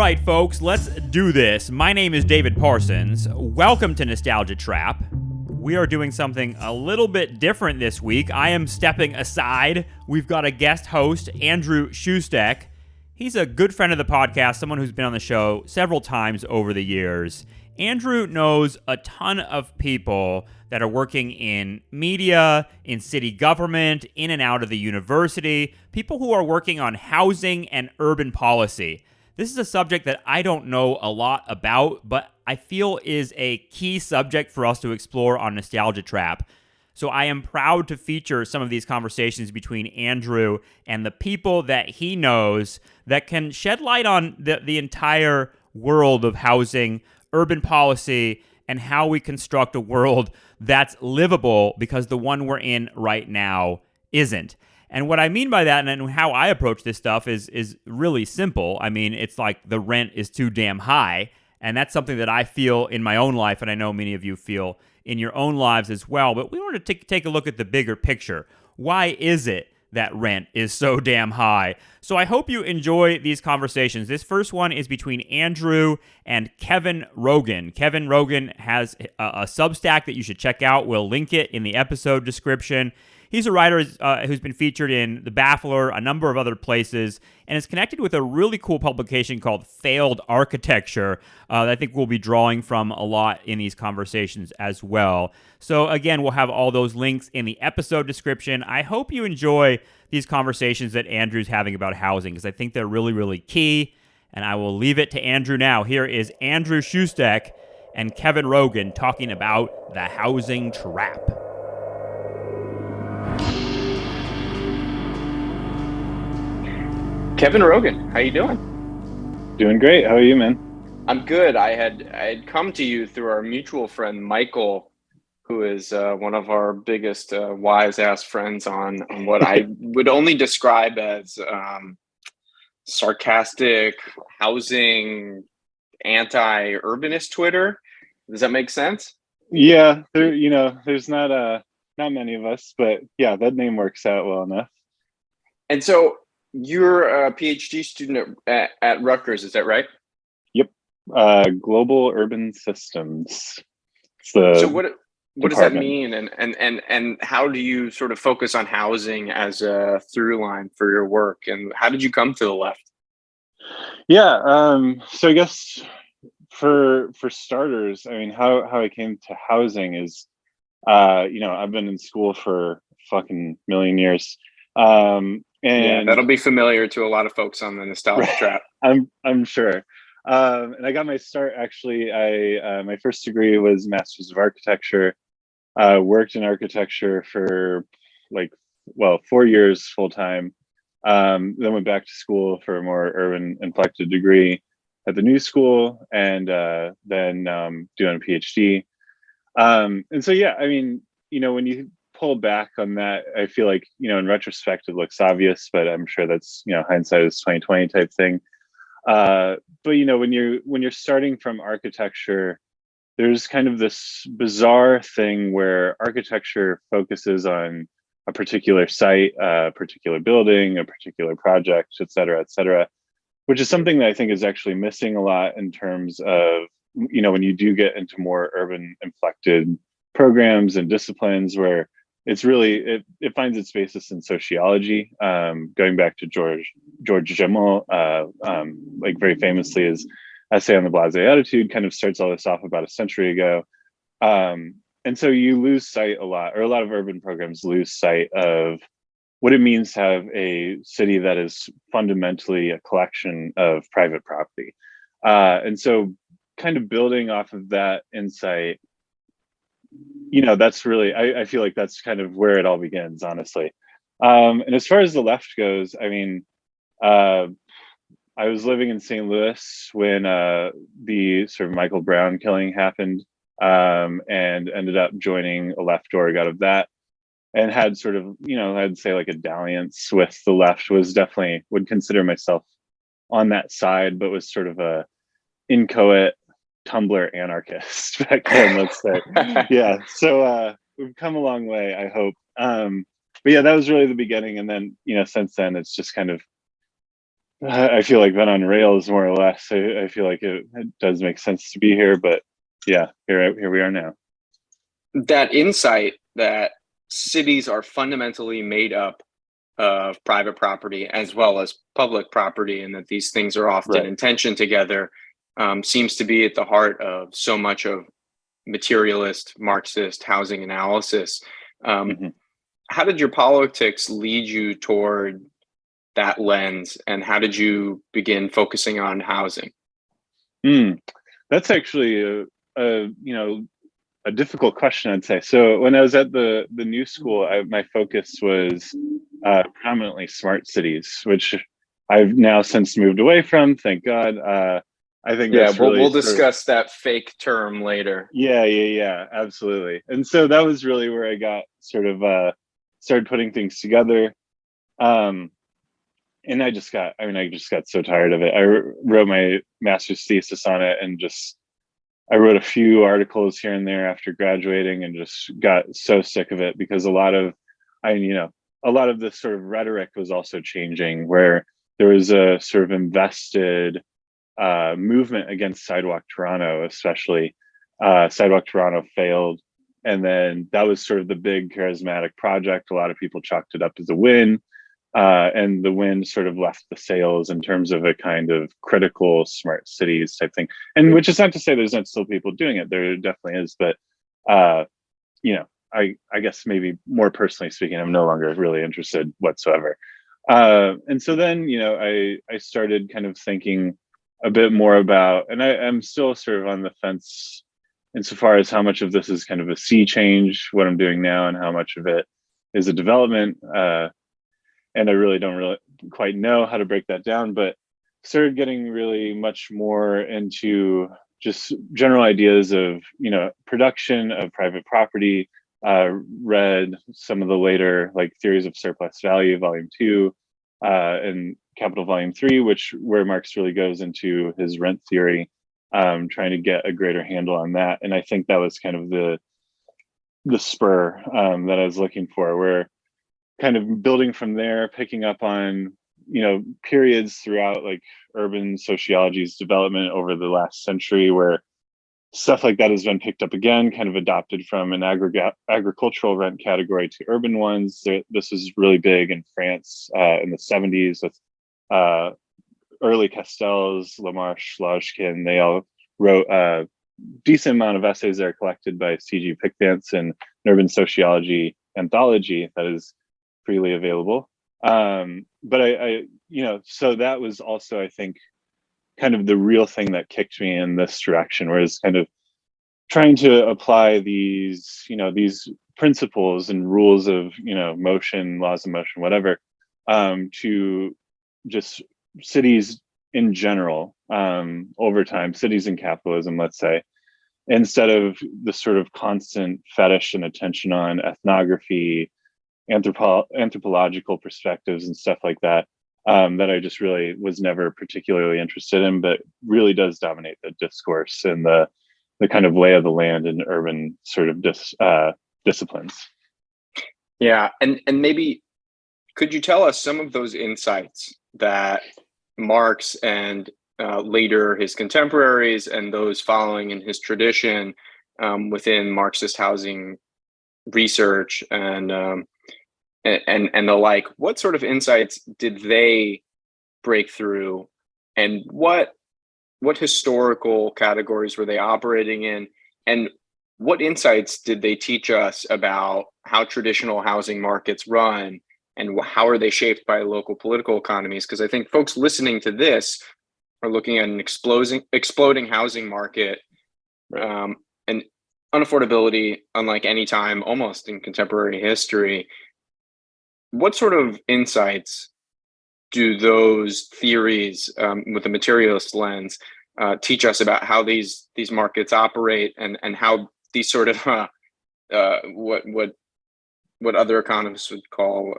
right, folks, let's do this. My name is David Parsons. Welcome to Nostalgia Trap. We are doing something a little bit different this week. I am stepping aside. We've got a guest host, Andrew Schustek. He's a good friend of the podcast, someone who's been on the show several times over the years. Andrew knows a ton of people that are working in media, in city government, in and out of the university, people who are working on housing and urban policy. This is a subject that I don't know a lot about, but I feel is a key subject for us to explore on Nostalgia Trap. So I am proud to feature some of these conversations between Andrew and the people that he knows that can shed light on the entire world of housing, urban policy, and how we construct a world that's livable, because the one we're in right now isn't. And what I mean by that and how I approach this stuff is really simple. I mean, it's like the rent is too damn high. And that's something that I feel in my own life, and I know many of you feel in your own lives as well. But we want to take a look at the bigger picture. Why is it that rent is so damn high? So I hope you enjoy these conversations. This first one is between Andrew and Kevin Rogan. Kevin Rogan has a Substack that you should check out. We'll link it in the episode description. He's a writer who's been featured in The Baffler, a number of other places, and is connected with a really cool publication called Failed Architecture that I think we'll be drawing from a lot in these conversations as well. So again, we'll have all those links in the episode description. I hope you enjoy these conversations that Andrew's having about housing, because I think they're really, really key, and I will leave it to Andrew now. Here is Andrew Schustek and Kevin Rogan talking about the housing trap. Kevin Rogan, how you doing? Doing great. How are you, man? I'm good. I had come to you through our mutual friend Michael, who is one of our biggest wise ass friends on what I would only describe as sarcastic housing anti-urbanist Twitter. Does that make sense? Yeah, there's not many of us, but yeah, that name works out well enough. And so you're a PhD student at Rutgers, is that right? Yep. Global Urban Systems. So what does that mean, and how do you sort of focus on housing as a through line for your work, and how did you come to the left? Yeah, so I guess for starters, I mean, how I came to housing is, I've been in school for fucking million years. And that'll be familiar to a lot of folks on the Nostalgia Trap. I'm sure. And I got my start, actually. My first degree was Master's of Architecture. Worked in architecture for 4 years full time. Then went back to school for a more urban inflected degree at the New School, and then doing a PhD. And so, yeah, I mean, when you pull back on that, I feel like, in retrospect, it looks obvious, but I'm sure that's, hindsight is 2020 type thing. But when you're starting from architecture, there's kind of this bizarre thing where architecture focuses on a particular site, a particular building, a particular project, et cetera, which is something that I think is actually missing a lot in terms of, when you do get into more urban inflected programs and disciplines where it's really, it finds its basis in sociology. Going back to George Simmel, very famously, his essay on the blasé attitude kind of starts all this off about a century ago. And so you lose sight a lot of urban programs lose sight of what it means to have a city that is fundamentally a collection of private property. And so kind of building off of that insight, that's really, I feel like that's kind of where it all begins, honestly. And as far as the left goes, I mean, I was living in St. Louis when the sort of Michael Brown killing happened, and ended up joining a left org out of that, and had sort of, I'd say like a dalliance with the left. Would consider myself on that side, but was sort of a inchoate Tumblr anarchist back then, let's say. Yeah, so we've come a long way, I hope. But yeah, that was really the beginning, and then since then it's just kind of I feel like been on rails more or less. I feel like it does make sense to be here, but yeah, here we are now. That insight that cities are fundamentally made up of private property as well as public property, and that these things are often Right. in tension together, seems to be at the heart of so much of materialist Marxist housing analysis. Um, Hmm. how did your politics lead you toward that lens, and how did you begin focusing on housing? That's actually a difficult question, I'd say. So when I was at the new school, my focus was predominantly smart cities, which I've now since moved away from. Thank God. I think Yeah, that's really we'll sort of, discuss that fake term later. yeah, absolutely. And so that was really where I got sort of started putting things together. Um, and I just got so tired of it. I wrote my master's thesis on it, and just I wrote a few articles here and there after graduating, and just got so sick of it because a lot of this sort of rhetoric was also changing, where there was a sort of invested movement against Sidewalk Toronto, especially. Sidewalk Toronto failed, and then that was sort of the big charismatic project. A lot of people chalked it up as a win, and the wind sort of left the sails in terms of a kind of critical smart cities type thing. And which is not to say there's not still people doing it. There definitely is, but uh, I guess maybe more personally speaking, I'm no longer really interested whatsoever. And so then, I started kind of thinking a bit more about, and I'm still sort of on the fence insofar as how much of this is kind of a sea change, what I'm doing now, and how much of it is a development. And I really don't quite know how to break that down, but started getting really much more into just general ideas of, production of private property. Read some of the later like theories of surplus value, volume 2, and Capital volume 3, where Marx really goes into his rent theory, trying to get a greater handle on that. And I think that was kind of the spur that I was looking for, where kind of building from there, picking up on periods throughout like urban sociology's development over the last century, where stuff like that has been picked up again, kind of adopted from an agricultural rent category to urban ones. This is really big in France in the 70s with uh, early Castells, Lamarche, Lajkin. They all wrote a decent amount of essays that are collected by C.G. Pickdance in an urban sociology anthology that is freely available. But so that was also, I think, kind of the real thing that kicked me in this direction, whereas kind of trying to apply these principles and rules of, motion, laws of motion, whatever, to just cities in general, over time, cities in capitalism, let's say, instead of the sort of constant fetish and attention on ethnography, anthropological perspectives and stuff like that, that I just really was never particularly interested in, but really does dominate the discourse and the kind of lay of the land in urban sort of disciplines. Yeah, and maybe could you tell us some of those insights that Marx and later his contemporaries and those following in his tradition within Marxist housing research and the like? What sort of insights did they break through, and what historical categories were they operating in, and what insights did they teach us about how traditional housing markets run, and how are they shaped by local political economies? Because I think folks listening to this are looking at an exploding housing market, Right. and unaffordability unlike any time almost in contemporary history. What sort of insights do those theories, with a materialist lens, teach us about how these markets operate, and how these sort of what other economists would call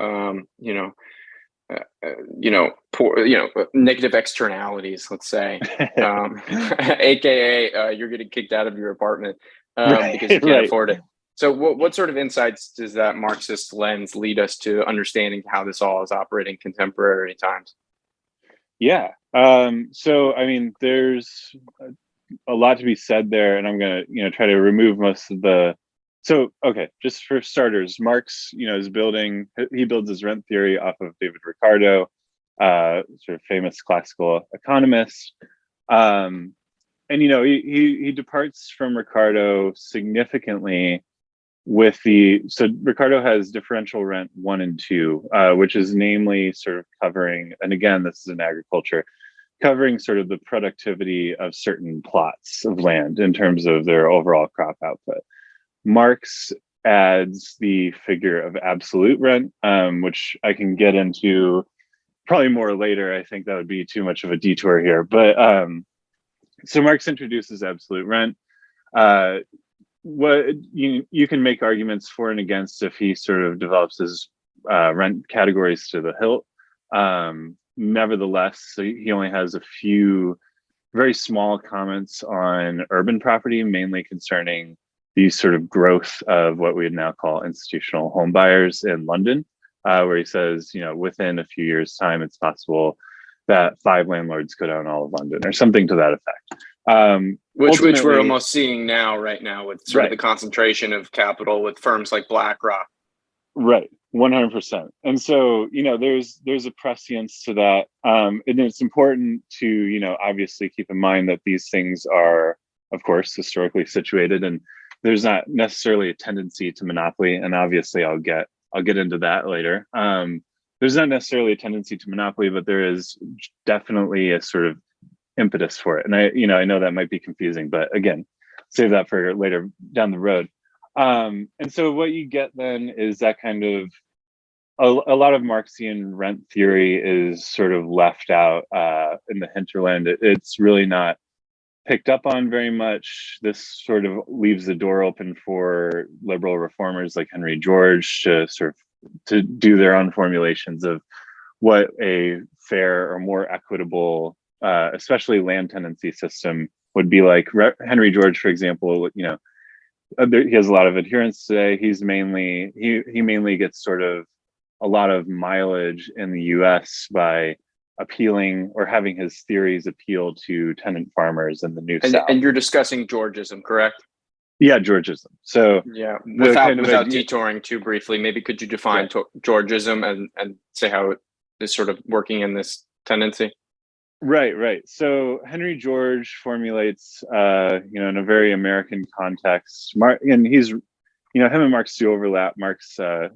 poor, negative externalities, let's say, aka you're getting kicked out of your apartment because you Right, can't right. afford it. So what sort of insights does that Marxist lens lead us to understanding how this all is operating in contemporary times? Yeah. So I mean, there's a lot to be said there, and I'm gonna, try to remove most of the. So okay, just for starters, Marx, he builds his rent theory off of David Ricardo, sort of famous classical economist. And he departs from Ricardo significantly with so Ricardo has differential rent 1 and 2, which is namely sort of covering, and again, this is in agriculture, covering sort of the productivity of certain plots of land in terms of their overall crop output. Marx adds the figure of absolute rent, which I can get into probably more later. I think that would be too much of a detour here. But so Marx introduces absolute rent. What you can make arguments for and against if he sort of develops his rent categories to the hilt. Nevertheless, so he only has a few very small comments on urban property, mainly concerning the sort of growth of what we would now call institutional home buyers in London, where he says, within a few years' time, it's possible that 5 landlords could own all of London, or something to that effect. Which we're almost seeing right now with sort of the concentration of capital with firms like BlackRock. Right, 100%. And so, there's a prescience to that. And it's important to, obviously keep in mind that these things are, of course, historically situated, and there's not necessarily a tendency to monopoly. And obviously I'll get into that later. There's not necessarily a tendency to monopoly, but there is definitely a sort of impetus for it. And I know that might be confusing, but again, save that for later down the road. And so what you get then is that kind of a lot of Marxian rent theory is sort of left out in the hinterland. It's really not picked up on very much. This sort of leaves the door open for liberal reformers like Henry George to do their own formulations of what a fair or more equitable, especially land tenancy system would be like. Henry George, for example, he has a lot of adherents today. He mainly gets sort of a lot of mileage in the US by appealing or having his theories appeal to tenant farmers in the New South. And you're discussing Georgism, correct? Yeah, Georgism. So yeah, without detouring too briefly, maybe could you define Georgism and say how it is sort of working in this tendency? Right. So Henry George formulates, in a very American context, and he's, him and Marx do overlap. Marx, I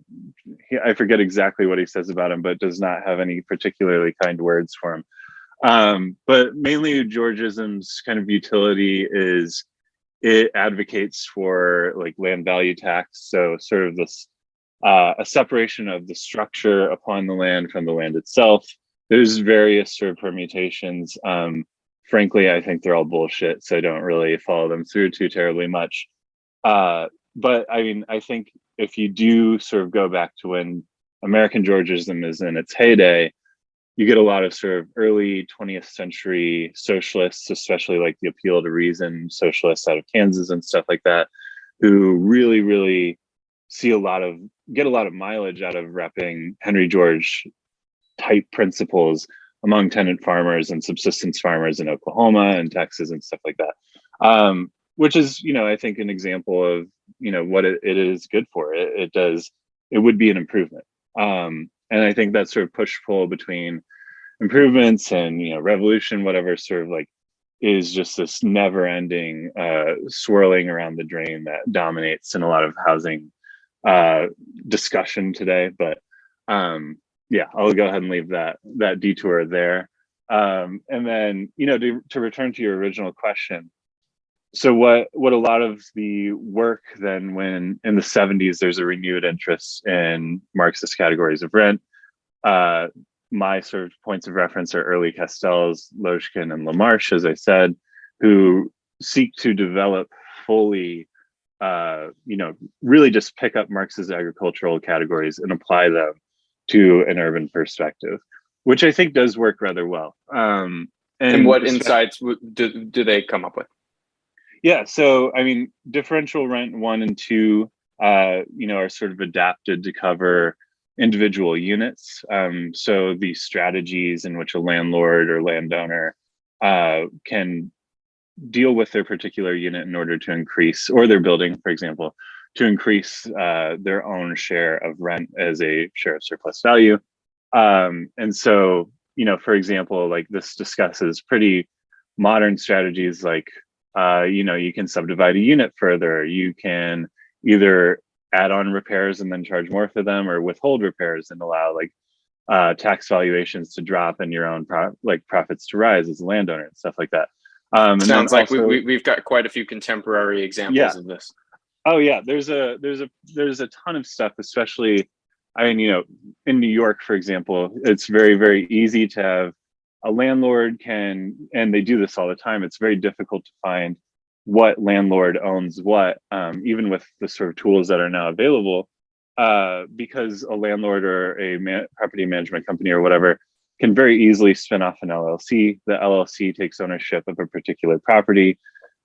forget exactly what he says about him, but does not have any particularly kind words for him. But mainly Georgism's kind of utility is it advocates for like land value tax. So sort of this, a separation of the structure upon the land from the land itself. There's various sort of permutations. Frankly, I think they're all bullshit, so I don't really follow them through too terribly much. But I mean, I think if you do sort of go back to when American Georgism is in its heyday, you get a lot of sort of early 20th century socialists, especially like the Appeal to Reason socialists out of Kansas and stuff like that, who really, really get a lot of mileage out of repping Henry George type principles among tenant farmers and subsistence farmers in Oklahoma and Texas and stuff like that. Which is, I think an example of, what it is good for. It would be an improvement. And I think that sort of push pull between improvements and, revolution, whatever, sort of like is just this never ending swirling around the drain that dominates in a lot of housing discussion today. But yeah, I'll go ahead and leave that detour there. And then, to return to your original question. So what a lot of the work then, when in the 70s, there's a renewed interest in Marxist categories of rent. My sort of points of reference are early Castells, Loshkin, and Lamarche, as I said, who seek to develop fully, really just pick up Marx's agricultural categories and apply them to an urban perspective, which I think does work rather well. And what insights do they come up with? Yeah, so I mean, differential rent 1 and 2, are sort of adapted to cover individual units. So the strategies in which a landlord or landowner can deal with their particular unit in order to increase, or their building, for example, to increase their own share of rent as a share of surplus value. And so, for example, like this discusses pretty modern strategies like, you can subdivide a unit further. You can either add on repairs and then charge more for them, or withhold repairs and allow tax valuations to drop and your own profits to rise as a landowner and stuff like that. And Sounds then like also, we've got quite a few contemporary examples of this. Oh yeah, there's a ton of stuff, especially, in New York, for example, it's very, very easy to have a landlord and they do this all the time. It's very difficult to find what landlord owns what, even with the sort of tools that are now available, because a landlord or a property management company or whatever can very easily spin off an LLC. The LLC takes ownership of a particular property.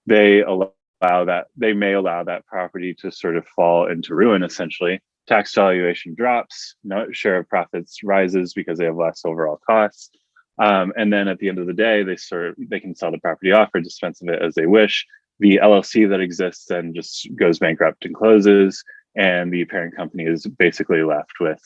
They may allow that property to sort of fall into ruin, essentially. Tax valuation drops, share of profits rises because they have less overall costs. And then at the end of the day, they can sell the property off or dispense of it as they wish. The LLC that exists then just goes bankrupt and closes, and the parent company is basically left with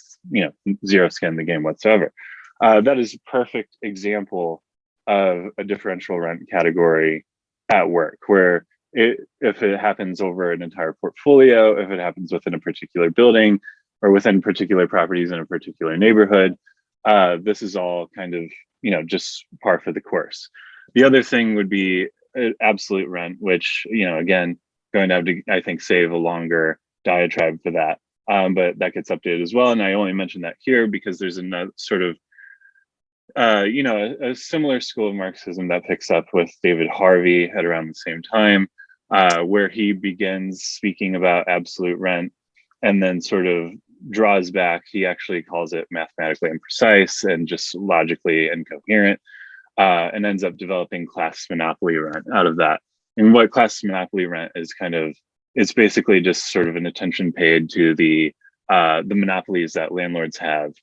zero skin in the game whatsoever. That is a perfect example of a differential rent category at work, where if it happens over an entire portfolio, if it happens within a particular building or within particular properties in a particular neighborhood, this is all kind of just par for the course. The other thing would be absolute rent, which again, going to have to, I think, save a longer diatribe for that, but that gets updated as well. And I only mention that here because there's another sort of a similar school of Marxism that picks up with David Harvey at around the same time, where he begins speaking about absolute rent and then sort of draws back. He actually calls it mathematically imprecise and just logically incoherent, and ends up developing class monopoly rent out of that. And what class monopoly rent is it's basically just sort of an attention paid to the monopolies that landlords have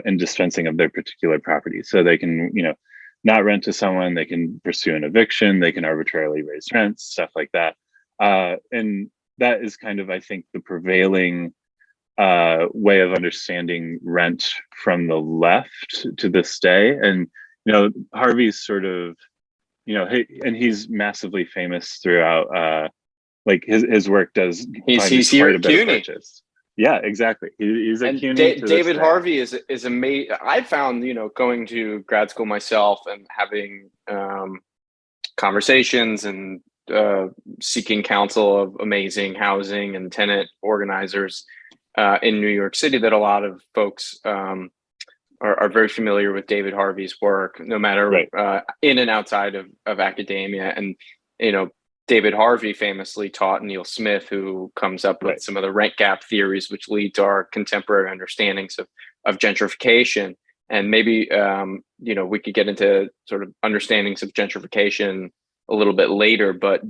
in dispensing of their particular property. So they can, not rent to someone, they can pursue an eviction, they can arbitrarily raise rents, stuff like that. And that is kind of, I think, the prevailing way of understanding rent from the left to this day. And, Harvey's sort of, and he's massively famous throughout, his work does. He's here at CUNY. Yeah, exactly. He's at CUNY. David Harvey is amazing. I found, going to grad school myself and having conversations and seeking counsel of amazing housing and tenant organizers in New York City, that a lot of folks are very familiar with David Harvey's work, no matter in and outside of academia. And, David Harvey famously taught Neil Smith, who comes up with some of the rent gap theories, which lead to our contemporary understandings of gentrification. And maybe, we could get into sort of understandings of gentrification a little bit later. But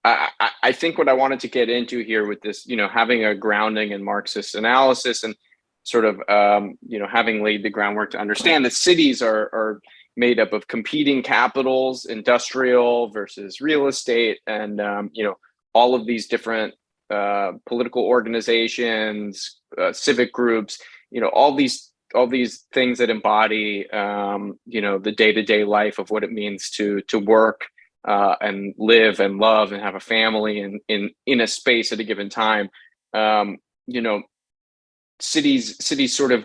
I think what I wanted to get into here with this, having a grounding in Marxist analysis and sort of, having laid the groundwork to understand that cities are made up of competing capitals, industrial versus real estate, and all of these different political organizations, civic groups, all these things that embody the day-to-day life of what it means to work and live and love and have a family in a space at a given time. Cities sort of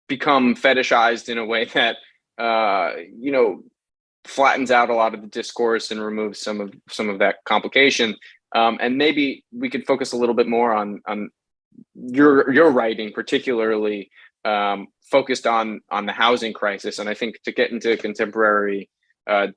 become fetishized in a way that flattens out a lot of the discourse and removes some of that complication. And maybe we could focus a little bit more on your writing, particularly focused on the housing crisis. And I think to get into a contemporary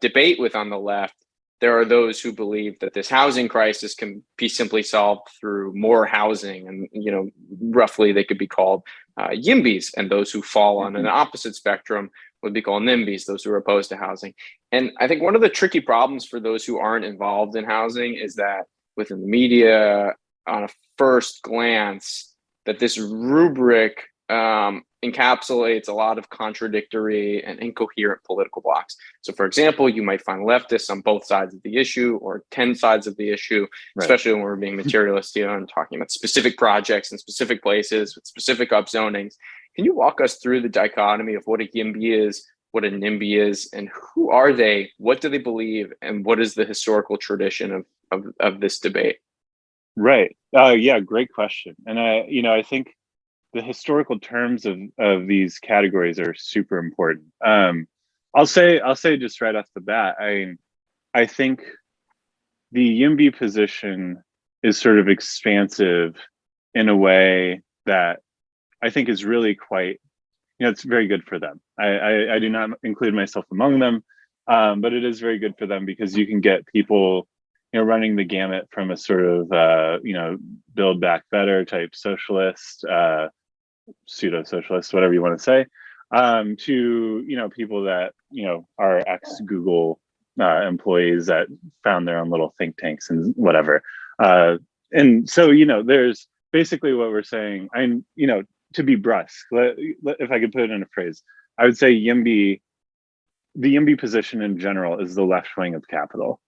debate with on the left, there are those who believe that this housing crisis can be simply solved through more housing, and roughly they could be called YIMBYs, and those who fall on an opposite spectrum would be called NIMBYs, those who are opposed to housing. And I think one of the tricky problems for those who aren't involved in housing is that within the media, on a first glance, that this rubric encapsulates a lot of contradictory and incoherent political blocks. So, for example, you might find leftists on both sides of the issue or 10 sides of the issue, Right. especially when we're being materialistic and talking about specific projects in specific places with specific upzonings. Can you walk us through the dichotomy of what a YIMBY is, what a NIMBY is, and who are they? What do they believe? And what is the historical tradition of this debate? Right. Yeah, great question. And I think the historical terms of these categories are super important. I'll say just right off the bat, I think the YIMBY position is sort of expansive in a way that I think is really quite, it's very good for them. I do not include myself among them, but it is very good for them because you can get people, running the gamut from a sort of, build back better type socialist, pseudo-socialist, whatever you want to say, to, people that, are ex-Google employees that found their own little think tanks and whatever. And so, there's basically what we're saying, to be brusque, if I could put it in a phrase, I would say the YIMBY position in general is the left wing of capital.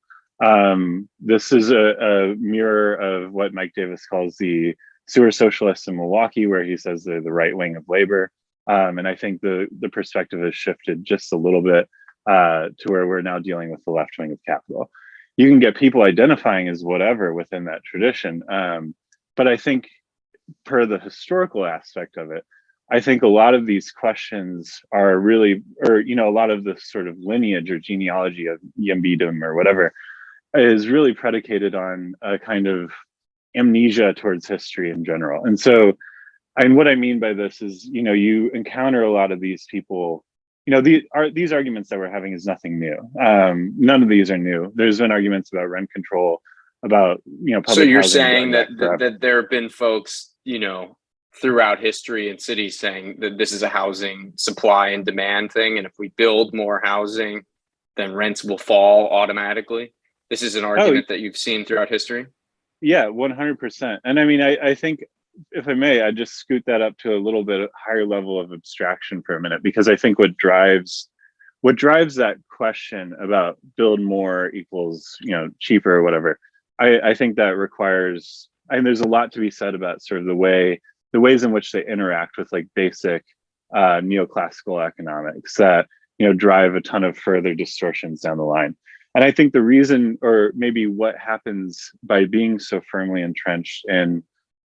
This is a mirror of what Mike Davis calls the sewer socialists in Milwaukee, where he says they're the right wing of labor. And I think the perspective has shifted just a little bit to where we're now dealing with the left wing of capital. You can get people identifying as whatever within that tradition. But I think per the historical aspect of it, I think a lot of these questions are really, or, a lot of the sort of lineage or genealogy of YIMBYdom or whatever is really predicated on a kind of amnesia towards history in general. And so, and what I mean by this is, you encounter a lot of these people, these arguments that we're having is nothing new. None of these are new. There's been arguments about rent control, about, public So you're housing saying going that back that there have been folks, throughout history in cities saying that this is a housing supply and demand thing, and if we build more housing, then rents will fall automatically. This is an argument that you've seen throughout history? Yeah, 100%. And I mean, I think, if I may, I just scoot that up to a little bit higher level of abstraction for a minute, because I think what drives that question about build more equals, cheaper or whatever, I think that requires, and there's a lot to be said about sort of the ways in which they interact with like basic neoclassical economics that, drive a ton of further distortions down the line. And I think the reason, or maybe what happens by being so firmly entrenched in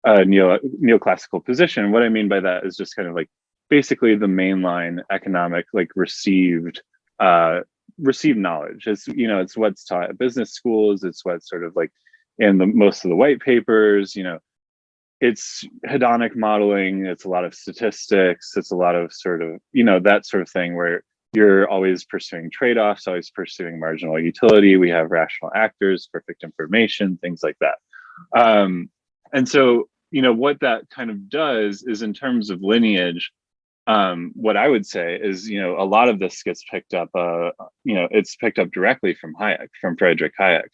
a neoclassical position, what I mean by that is just kind of like basically the mainline economic, like received knowledge. It's what's taught at business schools. It's what's sort of like in most of the white papers. It's hedonic modeling. It's a lot of statistics. It's a lot of sort of that sort of thing where you're always pursuing trade-offs, always pursuing marginal utility. We have rational actors, perfect information, things like that. And so, what that kind of does is, in terms of lineage, what I would say is, a lot of this gets picked up, it's picked up directly from Friedrich Hayek.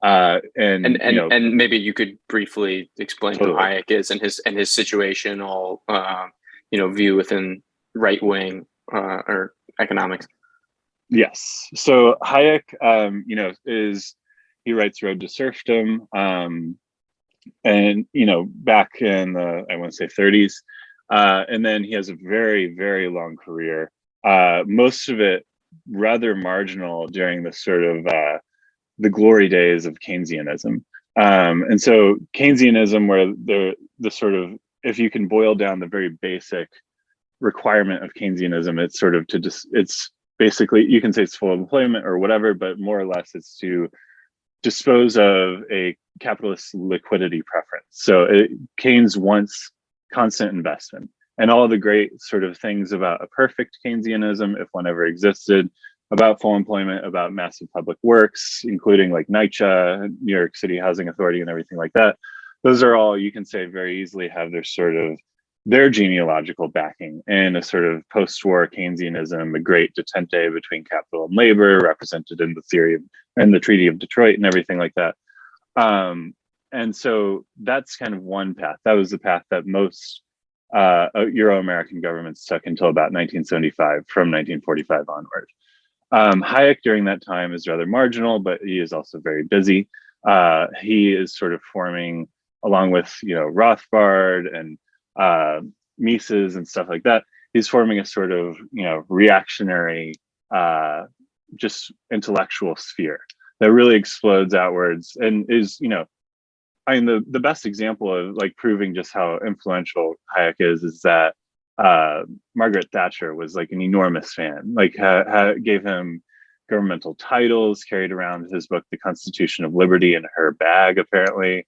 And maybe you could briefly explain who Hayek is and his situational, view within right wing or economics. Yes. So Hayek, he writes Road to Serfdom, and back in the, I want to say 30s, and then he has a very, very long career. Most of it rather marginal during the sort of the glory days of Keynesianism. And so Keynesianism, where the sort of, if you can boil down the very basic requirement of Keynesianism, it's sort of it's basically, you can say it's full employment or whatever, but more or less it's to dispose of a capitalist liquidity preference. So Keynes wants constant investment, and all the great sort of things about a perfect Keynesianism, if one ever existed, about full employment, about massive public works, including like NYCHA, New York City Housing Authority, and everything like that. Those are all, you can say, very easily have their genealogical backing in a sort of post-war Keynesianism, the great detente between capital and labor, represented in the theory and the Treaty of Detroit and everything like that. And so that's kind of one path. That was the path that most Euro-American governments took until about 1975, from 1945 onward. Hayek during that time is rather marginal, but he is also very busy. He is sort of forming, along with Rothbard and Mises and stuff like that, he's forming a sort of reactionary just intellectual sphere that really explodes outwards and is I mean, the best example of like proving just how influential Hayek is that Margaret Thatcher was like an enormous fan, like gave him governmental titles, carried around his book, The Constitution of Liberty, in her bag, apparently.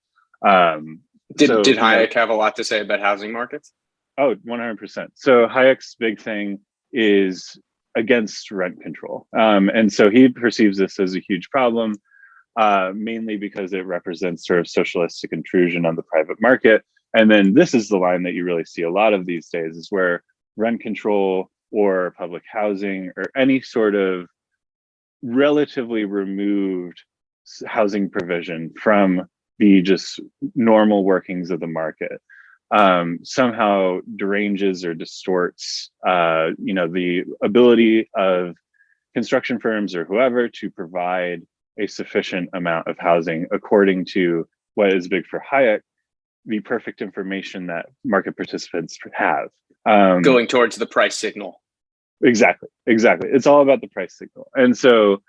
Did Hayek have a lot to say about housing markets? Oh, 100%. So Hayek's big thing is against rent control. And so he perceives this as a huge problem. Mainly because it represents sort of socialistic intrusion on the private market. And then this is the line that you really see a lot of these days, is where rent control or public housing or any sort of relatively removed housing provision from the just normal workings of the market somehow deranges or distorts the ability of construction firms or whoever to provide a sufficient amount of housing according to what is big for Hayek, the perfect information that market participants have. Going towards the price signal. Exactly. It's all about the price signal. And so,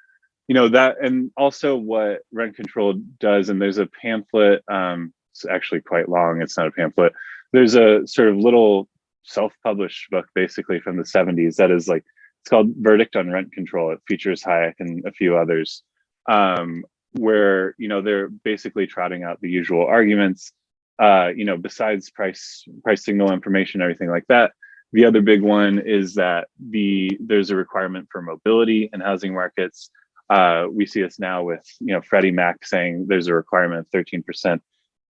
that, and also what rent control does, and there's a pamphlet, it's actually quite long, it's not a pamphlet. There's a sort of little self-published book basically from the 70s that is like, it's called Verdict on Rent Control. It features Hayek and a few others. Where they're basically trotting out the usual arguments, besides price signal information, everything like that. The other big one is that there's a requirement for mobility in housing markets. We see this now with Freddie Mac saying there's a requirement of 13%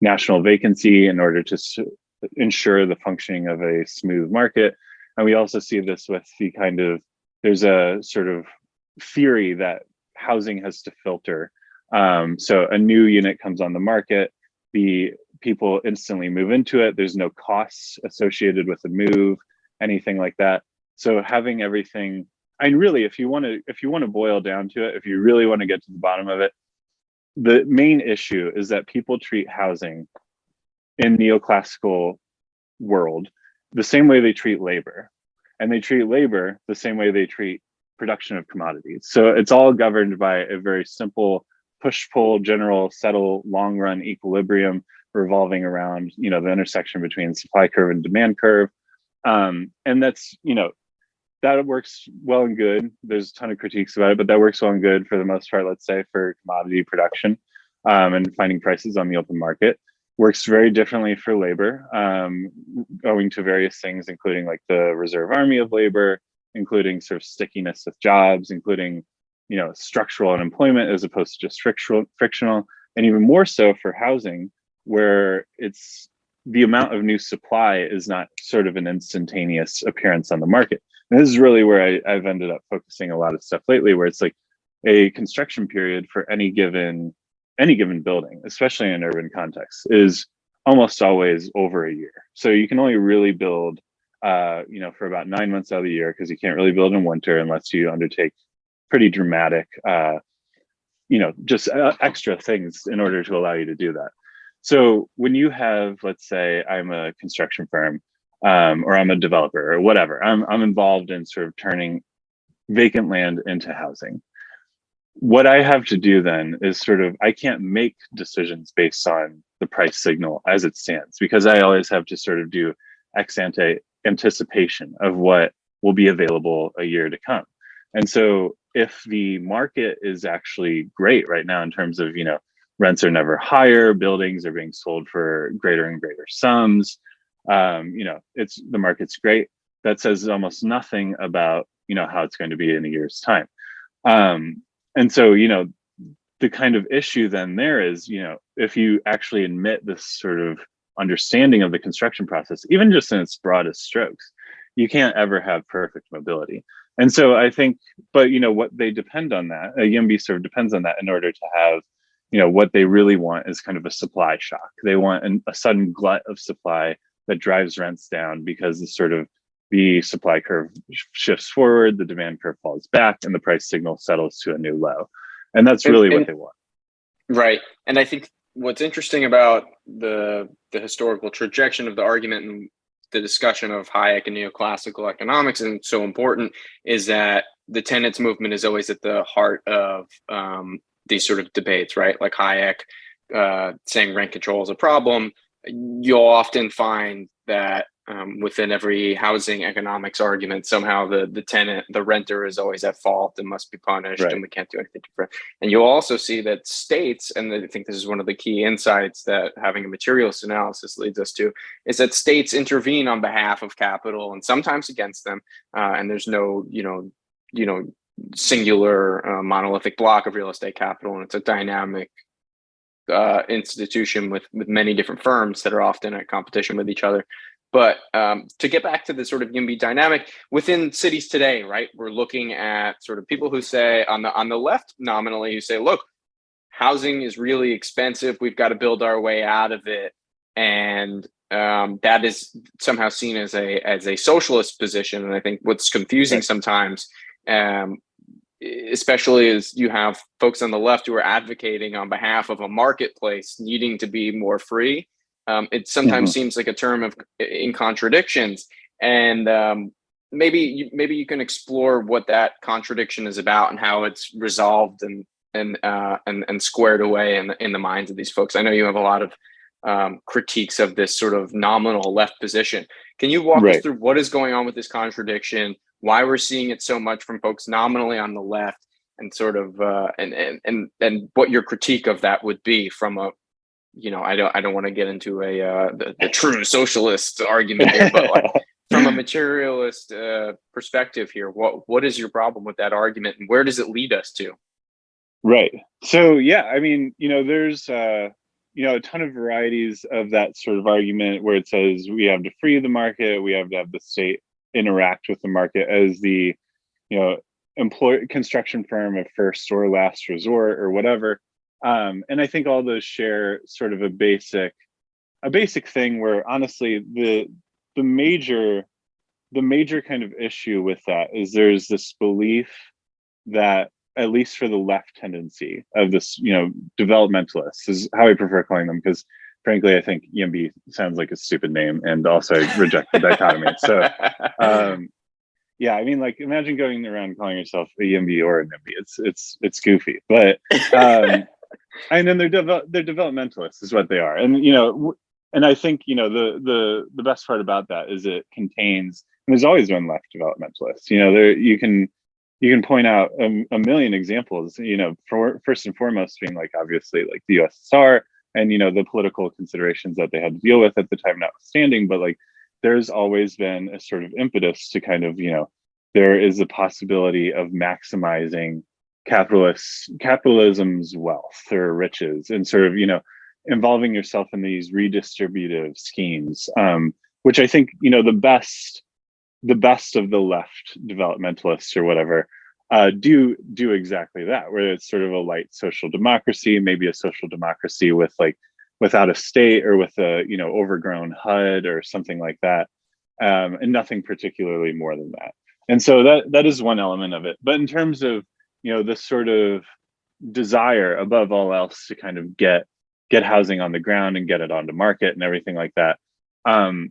national vacancy in order to ensure the functioning of a smooth market. And we also see this with there's a sort of theory that housing has to filter. So a new unit comes on the market, the people instantly move into it. There's no costs associated with the move, anything like that. So having everything, and really, if you want to boil down to it, if you really want to get to the bottom of it, the main issue is that people treat housing in neoclassical world the same way they treat labor, and they treat labor the same way they treat production of commodities. So it's all governed by a very simple push-pull, general, settle, long-run equilibrium revolving around, the intersection between supply curve and demand curve. And that's, that works well and good. There's a ton of critiques about it, but that works well and good for the most part, let's say, for commodity production and finding prices on the open market. Works very differently for labor, owing to various things, including like the reserve army of labor, including sort of stickiness of jobs, including, structural unemployment as opposed to just frictional, and even more so for housing, where it's the amount of new supply is not sort of an instantaneous appearance on the market. And this is really where I've ended up focusing a lot of stuff lately, where it's like a construction period for any given building, especially in an urban context, is almost always over a year. So you can only really build for about 9 months out of the year, because you can't really build in winter unless you undertake pretty dramatic, extra things in order to allow you to do that. So when you have, let's say, I'm a construction firm, or I'm a developer or whatever, I'm involved in sort of turning vacant land into housing. What I have to do then is I can't make decisions based on the price signal as it stands, because I always have to sort of do ex ante anticipation of what will be available a year to come. And so if the market is actually great right now in terms of, rents are never higher, buildings are being sold for greater and greater sums, the market's great. That says almost nothing about, how it's going to be in a year's time. And so, the kind of issue then there is, if you actually admit this sort of understanding of the construction process, even just in its broadest strokes, you can't ever have perfect mobility. And so I think, but what they depend on that, YIMBY sort of depends on that in order to have, what they really want is kind of a supply shock. They want a sudden glut of supply that drives rents down because the supply curve shifts forward, the demand curve falls back, and the price signal settles to a new low. And that's really what they want. Right. And I think what's interesting about the historical trajectory of the argument and the discussion of Hayek and neoclassical economics, and so important, is that the tenants movement is always at the heart of these sort of debates, right? Like Hayek saying rent control is a problem. You'll often find that within every housing economics argument, somehow the renter is always at fault and must be punished, right, and we can't do anything different. And you'll also see that states, and I think this is one of the key insights that having a materialist analysis leads us to, is that states intervene on behalf of capital and sometimes against them. And there's no, singular monolithic block of real estate capital, and it's a dynamic institution with many different firms that are often at competition with each other. But to get back to the sort of YIMBY dynamic within cities today, right? We're looking at sort of people who say on the left nominally, who say, look, housing is really expensive. We've got to build our way out of it. And that is somehow seen as a socialist position. And I think what's confusing sometimes, especially as you have folks on the left who are advocating on behalf of a marketplace needing to be more free. It sometimes seems like a term in contradictions, and maybe you can explore what that contradiction is about and how it's resolved and squared away in the minds of these folks. I know you have a lot of critiques of this sort of nominal left position. Can you walk us through what is going on with this contradiction, why we're seeing it so much from folks nominally on the left, and sort of and what your critique of that would be from a, I don't want to get into the true socialist argument here, but like from a materialist perspective here, what is your problem with that argument, and where does it lead us to? Right. So yeah, I mean, there's a ton of varieties of that sort of argument where it says we have to free the market, we have to have the state interact with the market as the construction firm of first or last resort or whatever. And I think all those share sort of a basic thing where honestly the major kind of issue with that is there's this belief that, at least for the left tendency of this, developmentalists is how I prefer calling them, because frankly I think YIMBY sounds like a stupid name, and also I reject the dichotomy. So yeah, I mean, like, imagine going around calling yourself a YIMBY or a NIMBY. It's goofy, but and then they're developmentalists is what they are. And and I think the best part about that is it contains, and there's always been left developmentalists. There you can point out a million examples, for first and foremost being like obviously like the USSR and the political considerations that they had to deal with at the time notwithstanding, but like there's always been a sort of impetus to kind of there is a possibility of maximizing capitalism's wealth or riches, and sort of involving yourself in these redistributive schemes, which I think the best of the left developmentalists or whatever do exactly that, where it's sort of a light social democracy, maybe a social democracy with like without a state or with a overgrown HUD or something like that, and nothing particularly more than that. And so that is one element of it. But in terms of this sort of desire above all else to kind of get housing on the ground and get it onto market and everything like that, I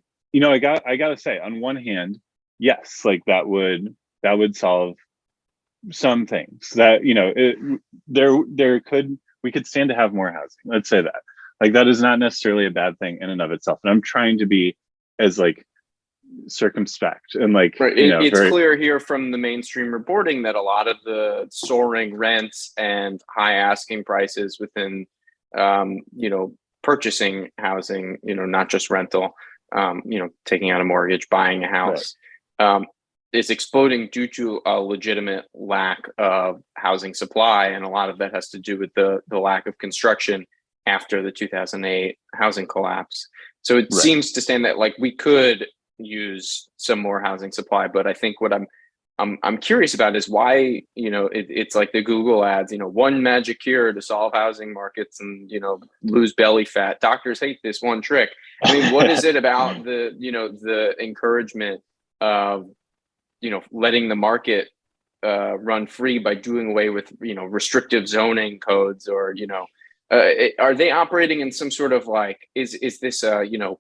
gotta say, on one hand, yes, like that would solve some things that we could stand to have more housing. Let's say that, like, that is not necessarily a bad thing in and of itself. And I'm trying to be as like circumspect and like it's clear here from the mainstream reporting that a lot of the soaring rents and high asking prices within purchasing housing, not just rental, taking out a mortgage, buying a house, is exploding due to a legitimate lack of housing supply. And a lot of that has to do with the lack of construction after the 2008 housing collapse. So it seems to stand that like we could use some more housing supply, but I think what I'm I'm curious about is why, it's like the Google ads, one magic cure to solve housing markets and, lose belly fat. Doctors hate this one trick. I mean, what is it about the encouragement of, letting the market run free by doing away with, restrictive zoning codes or, are they operating in some sort of like, is this,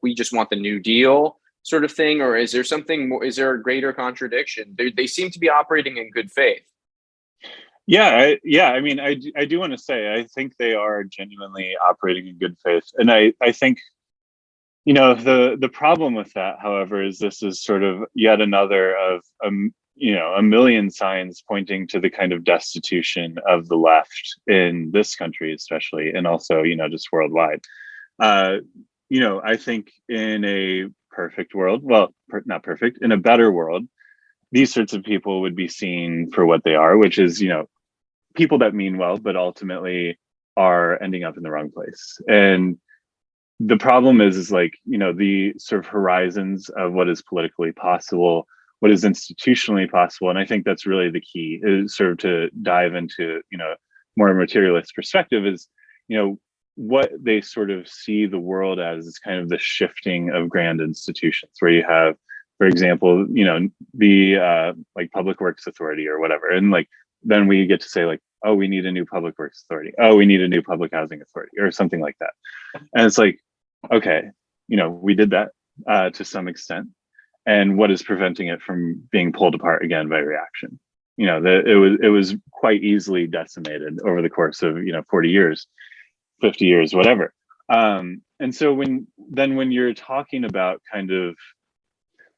we just want the New Deal sort of thing, or is there something more? Is there a greater contradiction? They seem to be operating in good faith. I mean, I do want to say, I think they are genuinely operating in good faith. And I think, the problem with that, however, is this is sort of yet another of, a million signs pointing to the kind of destitution of the left in this country, especially, and also, just worldwide. I think in a perfect world, well, not perfect, in a better world, these sorts of people would be seen for what they are, which is, people that mean well, but ultimately are ending up in the wrong place. And the problem is like, the sort of horizons of what is politically possible, what is institutionally possible. And I think that's really the key, is sort of to dive into, more materialist perspective is, what they sort of see the world as is kind of the shifting of grand institutions where you have, for example, the like Public Works Authority or whatever. And like, then we get to say like, oh, we need a new Public Works Authority. Oh, we need a new Public Housing Authority or something like that. And it's like, okay, we did that to some extent. And what is preventing it from being pulled apart again by reaction? It was quite easily decimated over the course of, 40 years. 50 years, whatever. And so when you're talking about when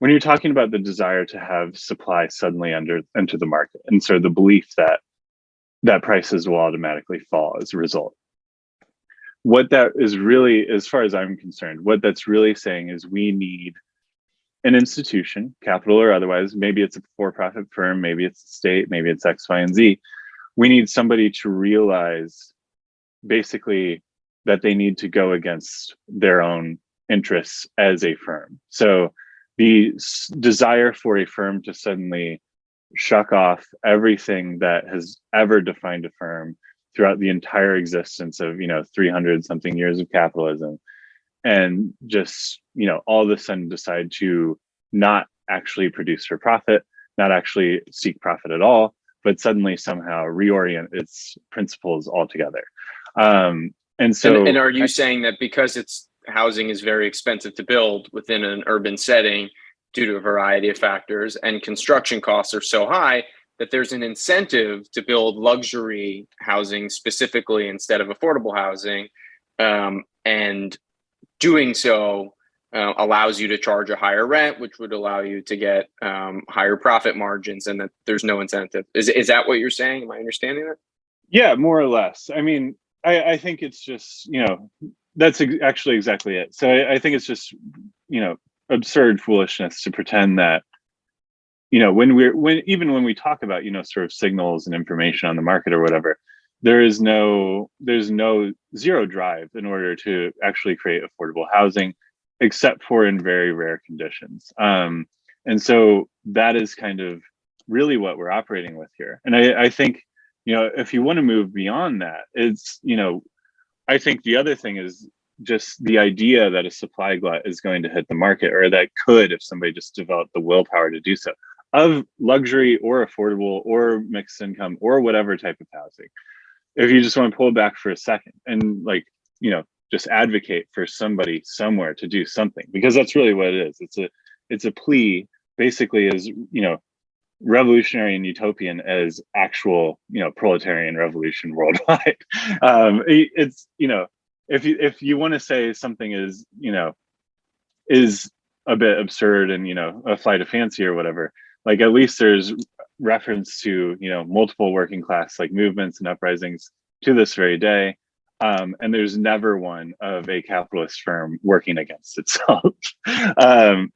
you're talking about the desire to have supply suddenly enter the market, and so the belief that prices will automatically fall as a result, what that is really, as far as I'm concerned, what that's really saying is we need an institution, capital or otherwise, maybe it's a for-profit firm, maybe it's a state, maybe it's X, Y, and Z. We need somebody to realize basically that they need to go against their own interests as a firm. So the desire for a firm to suddenly shuck off everything that has ever defined a firm throughout the entire existence of 300 something years of capitalism, and just all of a sudden decide to not actually produce for profit, not actually seek profit at all, but suddenly somehow reorient its principles altogether. And so, and are you saying that because housing is very expensive to build within an urban setting due to a variety of factors, and construction costs are so high that there's an incentive to build luxury housing specifically instead of affordable housing, and doing so allows you to charge a higher rent, which would allow you to get higher profit margins, and that there's no incentive. Is that what you're saying? Am I understanding that? Yeah, more or less. I mean, I think it's just, that's actually exactly it. So I think it's just, absurd foolishness to pretend that, when we talk about, sort of signals and information on the market or whatever, there's no zero drive in order to actually create affordable housing, except for in very rare conditions. And so that is kind of really what we're operating with here. And I think, if you want to move beyond that, it's, I think the other thing is just the idea that a supply glut is going to hit the market, or that could, if somebody just developed the willpower to do so, of luxury or affordable or mixed income or whatever type of housing. If you just want to pull back for a second and just advocate for somebody somewhere to do something, because that's really what it is. It's a plea basically as, revolutionary and utopian as actual, proletarian revolution worldwide. It's, if you want to say something is a bit absurd and, a flight of fancy or whatever, like at least there's reference to, multiple working class like movements and uprisings to this very day. And there's never one of a capitalist firm working against itself.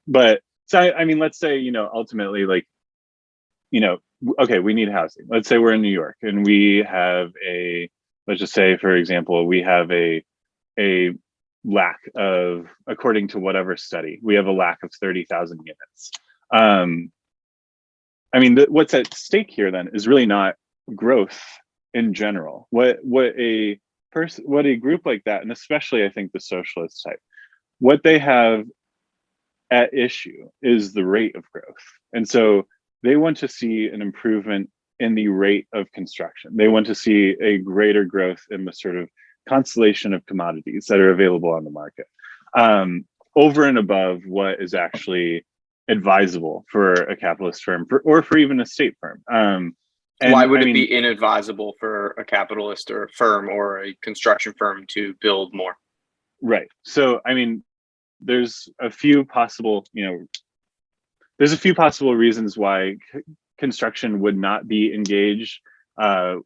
But so, I mean, let's say, ultimately, like, okay, we need housing. Let's say we're in New York and we have let's just say, for example, we have a lack of, according to whatever study, we have a lack of 30,000 units. I mean, what's at stake here then is really not growth in general. What a group like that, and especially I think the socialist type, what they have at issue is the rate of growth. And so they want to see an improvement in the rate of construction. They want to see a greater growth in the sort of constellation of commodities that are available on the market, over and above what is actually advisable for a capitalist firm or for even a state firm. And why would it be inadvisable for a capitalist or a firm or a construction firm to build more? Right. So, I mean, there's a few possible reasons why construction would not be engaged to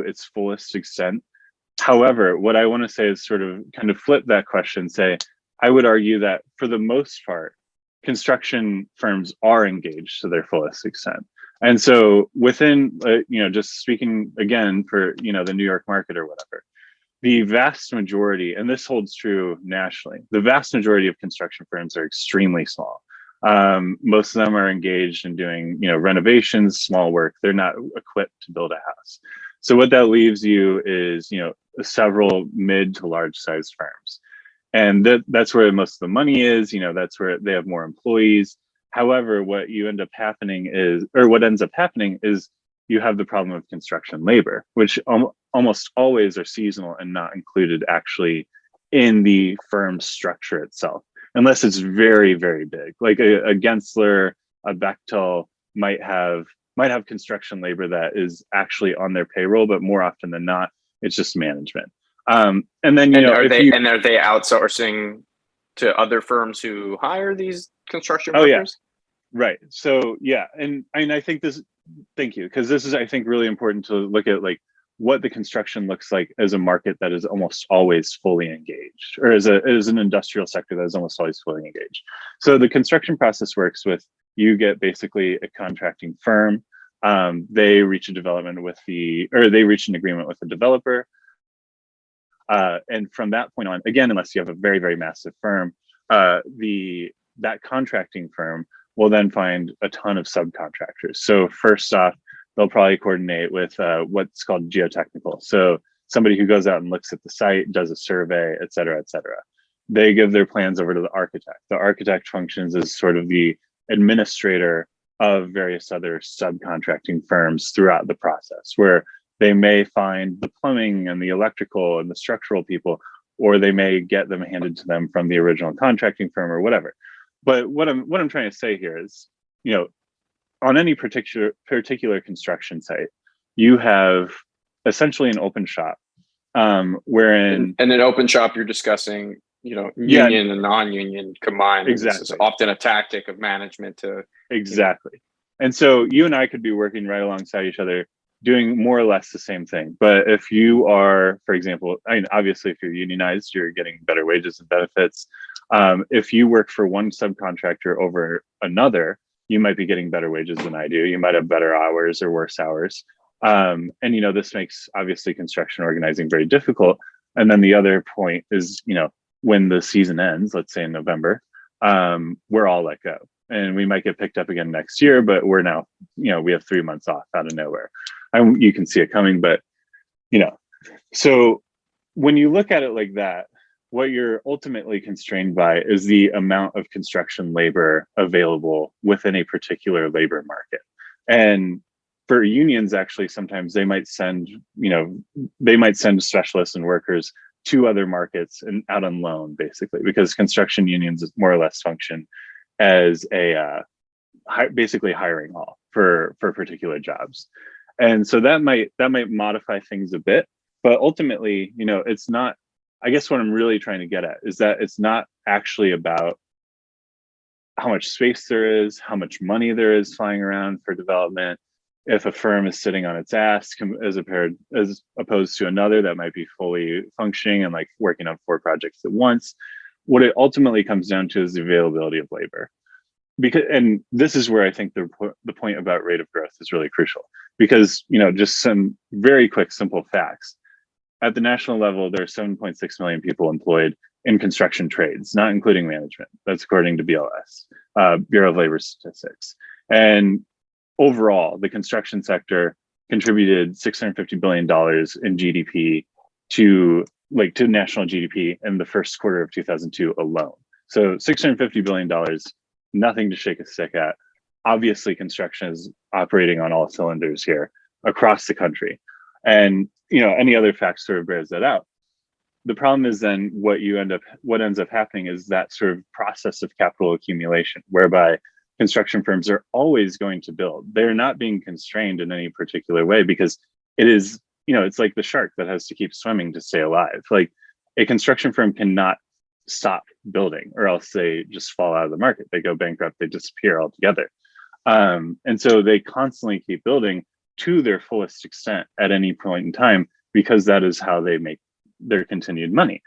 its fullest extent. However, what I want to say is sort of kind of flip that question, say, I would argue that for the most part, construction firms are engaged to their fullest extent. And so within, just speaking again for, the New York market or whatever, the vast majority, and this holds true nationally, the vast majority of construction firms are extremely small. Most of them are engaged in doing, renovations, small work. They're not equipped to build a house. So what that leaves you is, several mid to large sized firms. And that's where most of the money is, that's where they have more employees. However, what ends up happening is you have the problem of construction labor, which almost always are seasonal and not included actually in the firm structure itself, unless it's very, very big. Like a Gensler, a Bechtel might have construction labor that is actually on their payroll, but more often than not, it's just management. And then are they outsourcing to other firms who hire these construction workers? Yeah. Right. So yeah, and I think thank you, because this is, I think, really important to look at like what the construction looks like as a market that is almost always fully engaged, or as an industrial sector that is almost always fully engaged. So the construction process works with, you get basically a contracting firm. They reach an agreement with the developer. And from that point on, again, unless you have a very, very massive firm, that contracting firm will then find a ton of subcontractors. So first off, they'll probably coordinate with what's called geotechnical. So somebody who goes out and looks at the site, does a survey, et cetera, et cetera. They give their plans over to the architect. The architect functions as sort of the administrator of various other subcontracting firms throughout the process, where they may find the plumbing and the electrical and the structural people, or they may get them handed to them from the original contracting firm or whatever. But what I'm trying to say here is, on any particular construction site, you have essentially an open shop, wherein and an open shop, you're discussing, union and non-union combined. Exactly. This is often a tactic of management to exactly. And so you and I could be working right alongside each other, doing more or less the same thing. But if you are, for example, obviously if you're unionized, you're getting better wages and benefits. If you work for one subcontractor over another, you might be getting better wages than I do. You might have better hours or worse hours. And, this makes obviously construction organizing very difficult. And then the other point is, when the season ends, let's say in November, we're all let go. And we might get picked up again next year, but we're now, we have 3 months off out of nowhere. You can see it coming, but, so when you look at it like that, what you're ultimately constrained by is the amount of construction labor available within a particular labor market. And for unions, actually, sometimes they might send specialists and workers to other markets and out on loan, basically, because construction unions more or less function as a basically hiring hall for particular jobs. And so that might modify things a bit, but ultimately, it's not, I guess what I'm really trying to get at is that it's not actually about how much space there is, how much money there is flying around for development. If a firm is sitting on its ass as opposed to another that might be fully functioning and like working on 4 projects at once, what it ultimately comes down to is the availability of labor. And this is where I think the point about rate of growth is really crucial, because just some very quick, simple facts. At the national level, there are 7.6 million people employed in construction trades, not including management. That's according to BLS, Bureau of Labor Statistics. And overall, the construction sector contributed $650 billion in GDP to national GDP in the first quarter of 2002 alone. So $650 billion, nothing to shake a stick at. Obviously, construction is operating on all cylinders here across the country. And any other fact sort of bears that out. The problem is then what ends up happening is that sort of process of capital accumulation, whereby construction firms are always going to build. They're not being constrained in any particular way because it is, it's like the shark that has to keep swimming to stay alive. Like a construction firm cannot stop building or else they just fall out of the market. They go bankrupt, they disappear altogether. And so they constantly keep building to their fullest extent at any point in time, because that is how they make their continued money.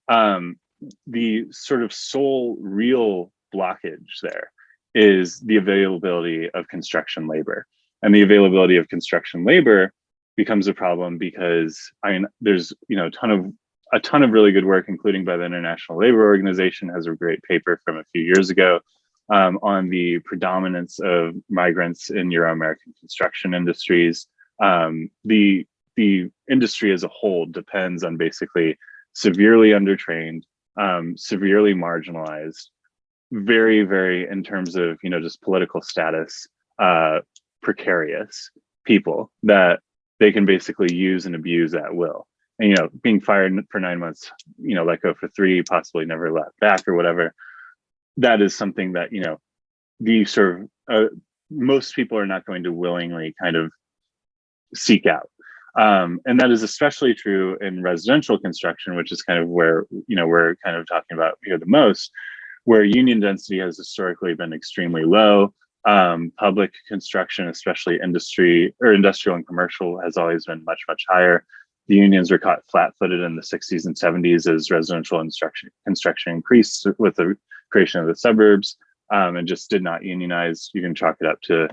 The sort of sole real blockage there is the availability of construction labor. And the availability of construction labor becomes a problem because there's a ton of really good work, including by the International Labor Organization, has a great paper from a few years ago on the predominance of migrants in Euro-American construction industries. The industry as a whole depends on basically severely undertrained, severely marginalized, very, very, in terms of, just political status, precarious people that they can basically use and abuse at will. And, being fired for 9 months, let go for 3, possibly never let back or whatever. That is something that, the sort of, most people are not going to willingly kind of seek out. And that is especially true in residential construction, which is kind of where, we're kind of talking about here the most, where union density has historically been extremely low. Public construction, especially industrial and commercial, has always been much, much higher. The unions were caught flat-footed in the 60s and 70s as residential construction increased with the creation of the suburbs, and just did not unionize. You can chalk it up to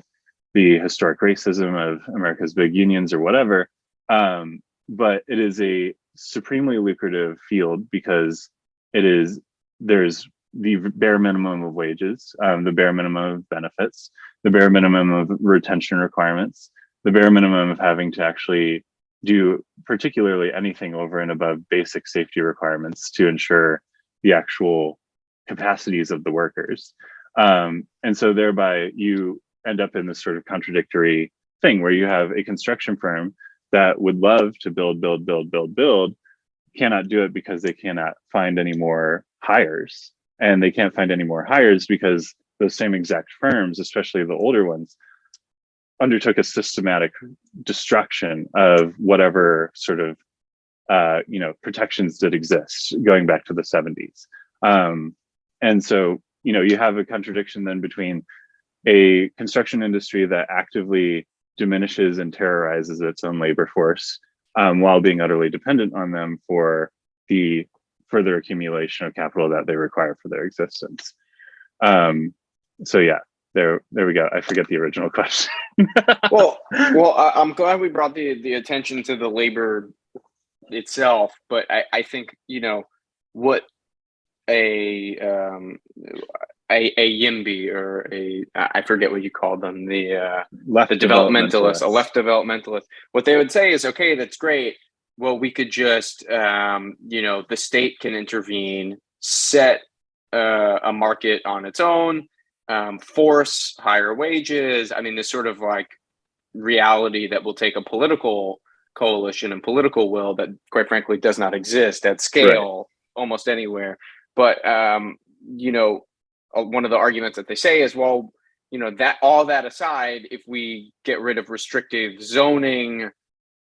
the historic racism of America's big unions or whatever. But it is a supremely lucrative field because there's the bare minimum of wages, the bare minimum of benefits, the bare minimum of retention requirements, the bare minimum of having to actually do particularly anything over and above basic safety requirements to ensure the actual capacities of the workers. And so thereby you end up in this sort of contradictory thing where you have a construction firm that would love to build, cannot do it because they cannot find any more hires. And they can't find any more hires because those same exact firms, especially the older ones, undertook a systematic destruction of whatever sort of protections that exist going back to the 70s. And so, you have a contradiction then between a construction industry that actively diminishes and terrorizes its own labor force while being utterly dependent on them for the further accumulation of capital that they require for their existence. So yeah, there we go. I forget the original question. well, I'm glad we brought the attention to the labor itself, but I think what a YIMBY or I forget what you called them, the developmentalist, a left developmentalist. What they would say is, okay, that's great. Well, we could just the state can intervene, set a market on its own, force higher wages. I mean, this sort of like reality that will take a political coalition and political will that, quite frankly, does not exist at scale almost anywhere. But one of the arguments that they say is, well, that all that aside, if we get rid of restrictive zoning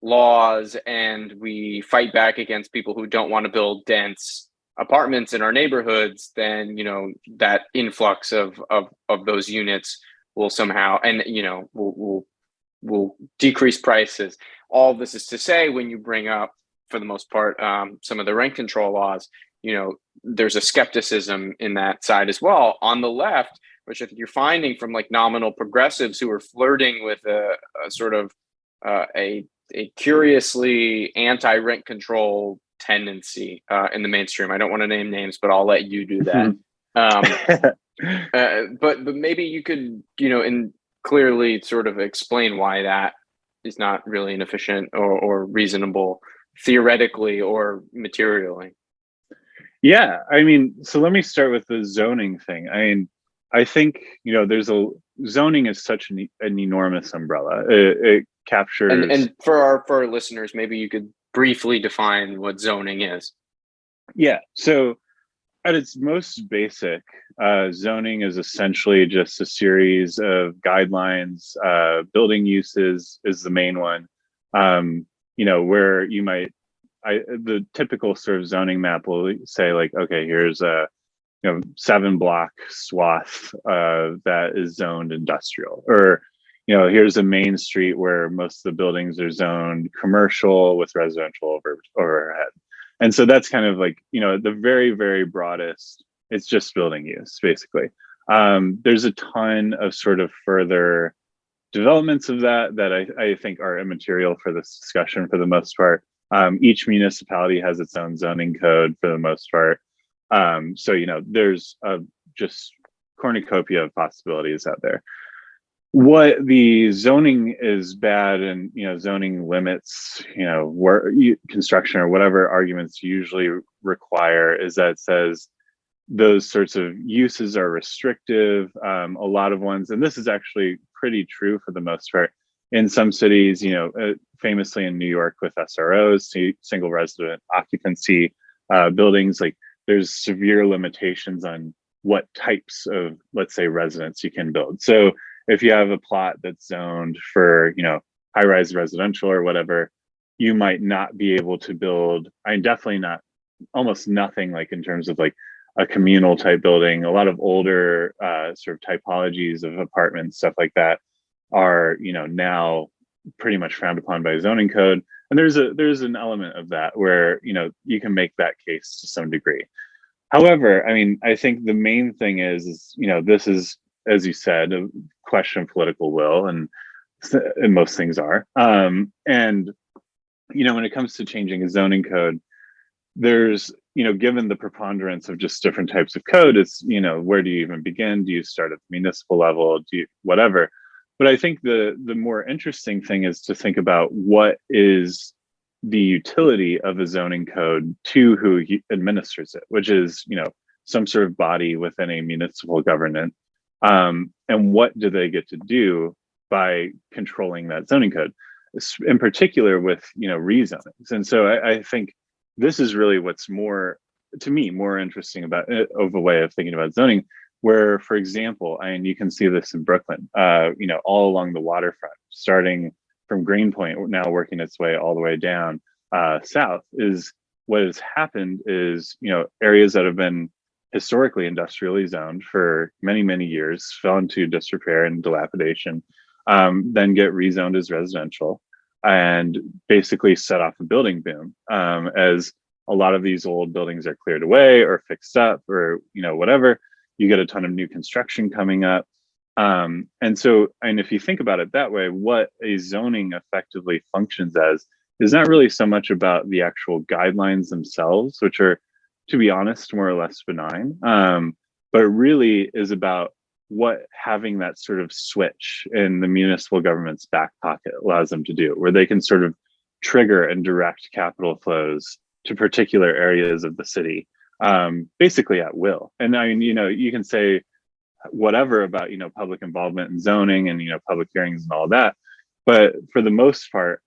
laws and we fight back against people who don't want to build dense apartments in our neighborhoods, then that influx of those units will somehow will decrease prices. All this is to say, when you bring up, for the most part, some of the rent control laws, there's a skepticism in that side as well. On the left, which I think you're finding from like nominal progressives who are flirting with a sort of a curiously anti-rent control tendency in the mainstream. I don't want to name names, but I'll let you do that. But maybe you could, clearly sort of explain why that is not really an efficient or reasonable theoretically or materially. Yeah, I mean, so let me start with the zoning thing. I mean, I think, zoning is such an enormous umbrella. It captures. And for our listeners, maybe you could briefly define what zoning is. Yeah, so at its most basic, zoning is essentially just a series of guidelines. Building uses is the main one. Where you might, the typical sort of zoning map will say like, okay, here's a 7-block swath that is zoned industrial, or here's a main street where most of the buildings are zoned commercial with residential overhead. And so that's kind of like, the very, very broadest, it's just building use, basically. There's a ton of sort of further developments of that I think are immaterial for this discussion for the most part. Each municipality has its own zoning code for the most part. So, there's a just cornucopia of possibilities out there. What the zoning is bad, and zoning limits, where construction or whatever arguments usually require, is that it says those sorts of uses are restrictive. A lot of ones, and this is actually pretty true for the most part in some cities, famously in New York with SROs, single resident occupancy buildings, like there's severe limitations on what types of, let's say, residents you can build. So if you have a plot that's zoned for, high-rise residential or whatever, you might not be able to build, definitely not, almost nothing like in terms of like a communal type building. A lot of older sort of typologies of apartments, stuff like that, are, now pretty much frowned upon by zoning code. And there's an element of that where, you can make that case to some degree. However, I think the main thing is, this is, as you said, a question of political will, and most things are. And when it comes to changing a zoning code, there's, given the preponderance of just different types of code, it's, where do you even begin? Do you start at the municipal level? Do you whatever? But I think the more interesting thing is to think about what is the utility of a zoning code to who administers it, which is, some sort of body within a municipal government. And what do they get to do by controlling that zoning code, in particular with, rezonings. And so I think this is really what's more, to me, more interesting about of a way of thinking about zoning, where, for example, you can see this in Brooklyn, all along the waterfront, starting from Greenpoint, now working its way all the way down south. Is what has happened is, areas that have been historically industrially zoned for many, many years fell into disrepair and dilapidation, then get rezoned as residential, and basically set off a building boom, as a lot of these old buildings are cleared away or fixed up, or whatever. You get a ton of new construction coming up. And if you think about it that way, what a zoning effectively functions as is not really so much about the actual guidelines themselves, which are, to be honest, more or less benign, but it really is about what having that sort of switch in the municipal government's back pocket allows them to do, where they can sort of trigger and direct capital flows to particular areas of the city, basically at will. And you can say whatever about, public involvement in zoning and, public hearings and all that. But for the most part,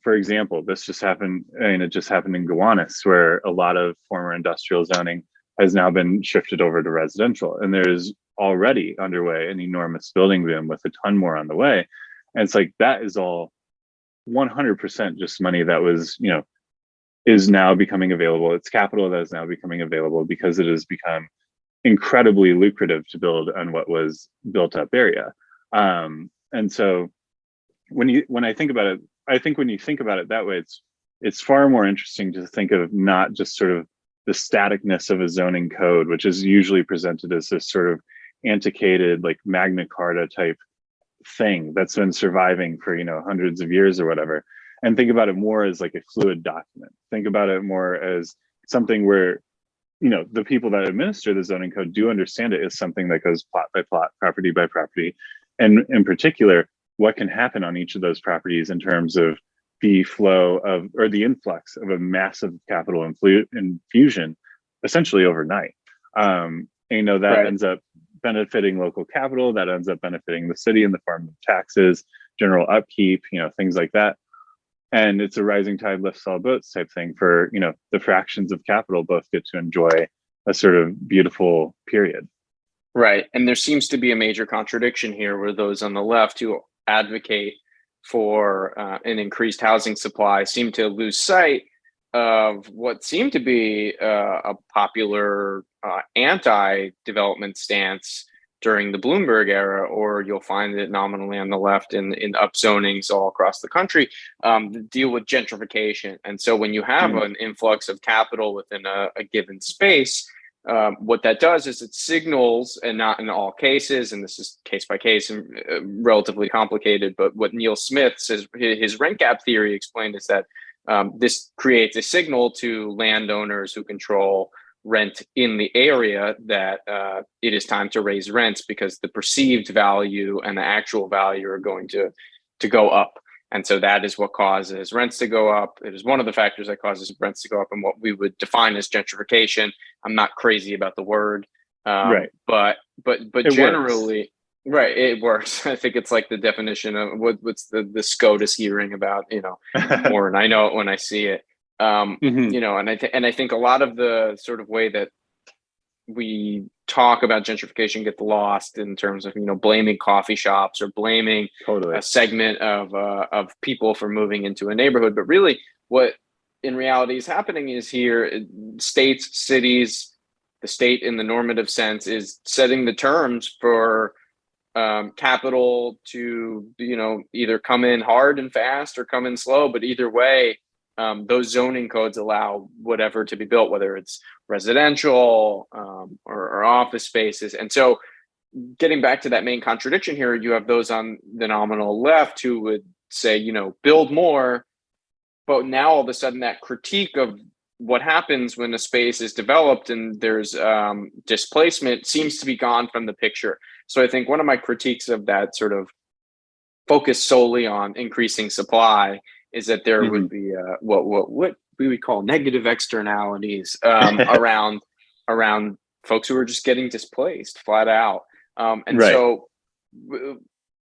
for example, this just happened, it just happened in Gowanus, where a lot of former industrial zoning has now been shifted over to residential. And there's already underway an enormous building boom with a ton more on the way. And it's like, that is all 100% just money that was, is now becoming available. It's capital that is now becoming available because it has become incredibly lucrative to build on what was built up area. And so when I think about it, I think when you think about it that way, it's far more interesting to think of not just sort of the staticness of a zoning code, which is usually presented as this sort of antiquated, like Magna Carta type thing that's been surviving for, hundreds of years or whatever, and think about it more as like a fluid document. Think about it more as something where, the people that administer the zoning code do understand it as something that goes plot by plot, property by property, and in particular, what can happen on each of those properties in terms of the flow of, or the influx of a massive capital infusion essentially overnight. That Right. ends up benefiting local capital, that ends up benefiting the city in the form of taxes, general upkeep, things like that. And it's a rising tide lifts all boats type thing for, the fractions of capital both get to enjoy a sort of beautiful period. Right. And there seems to be a major contradiction here where those on the left who advocate for an increased housing supply seem to lose sight of what seemed to be a popular anti-development stance during the Bloomberg era, or you'll find it nominally on the left in upzonings all across the country, deal with gentrification. And so when you have an influx of capital within a given space, what that does is it signals, and not in all cases, and this is case by case and relatively complicated, but what Neil Smith says, his rent gap theory explained, is that this creates a signal to landowners who control rent in the area that it is time to raise rents, because the perceived value and the actual value are going to go up. And so that is what causes rents to go up. It is one of the factors that causes rents to go up, and what we would define as gentrification. I'm not crazy about the word, Right. but It generally, works. right, it works. I think it's like the definition of what's the SCOTUS hearing about, more, and I know it when I see it. And I think a lot of the sort of way that we talk about gentrification get lost in terms of blaming coffee shops or blaming Totally. a segment of people for moving into a neighborhood. But really, what in reality is happening is here, states, cities, the state in the normative sense is setting the terms for capital to either come in hard and fast or come in slow. But either way, those zoning codes allow whatever to be built, whether it's residential or office spaces. And so getting back to that main contradiction here, you have those on the nominal left who would say, build more. But now all of a sudden that critique of what happens when a space is developed and there's displacement seems to be gone from the picture. So I think one of my critiques of that sort of focus solely on increasing supply is that there would be what we would call negative externalities around folks who are just getting displaced flat out. So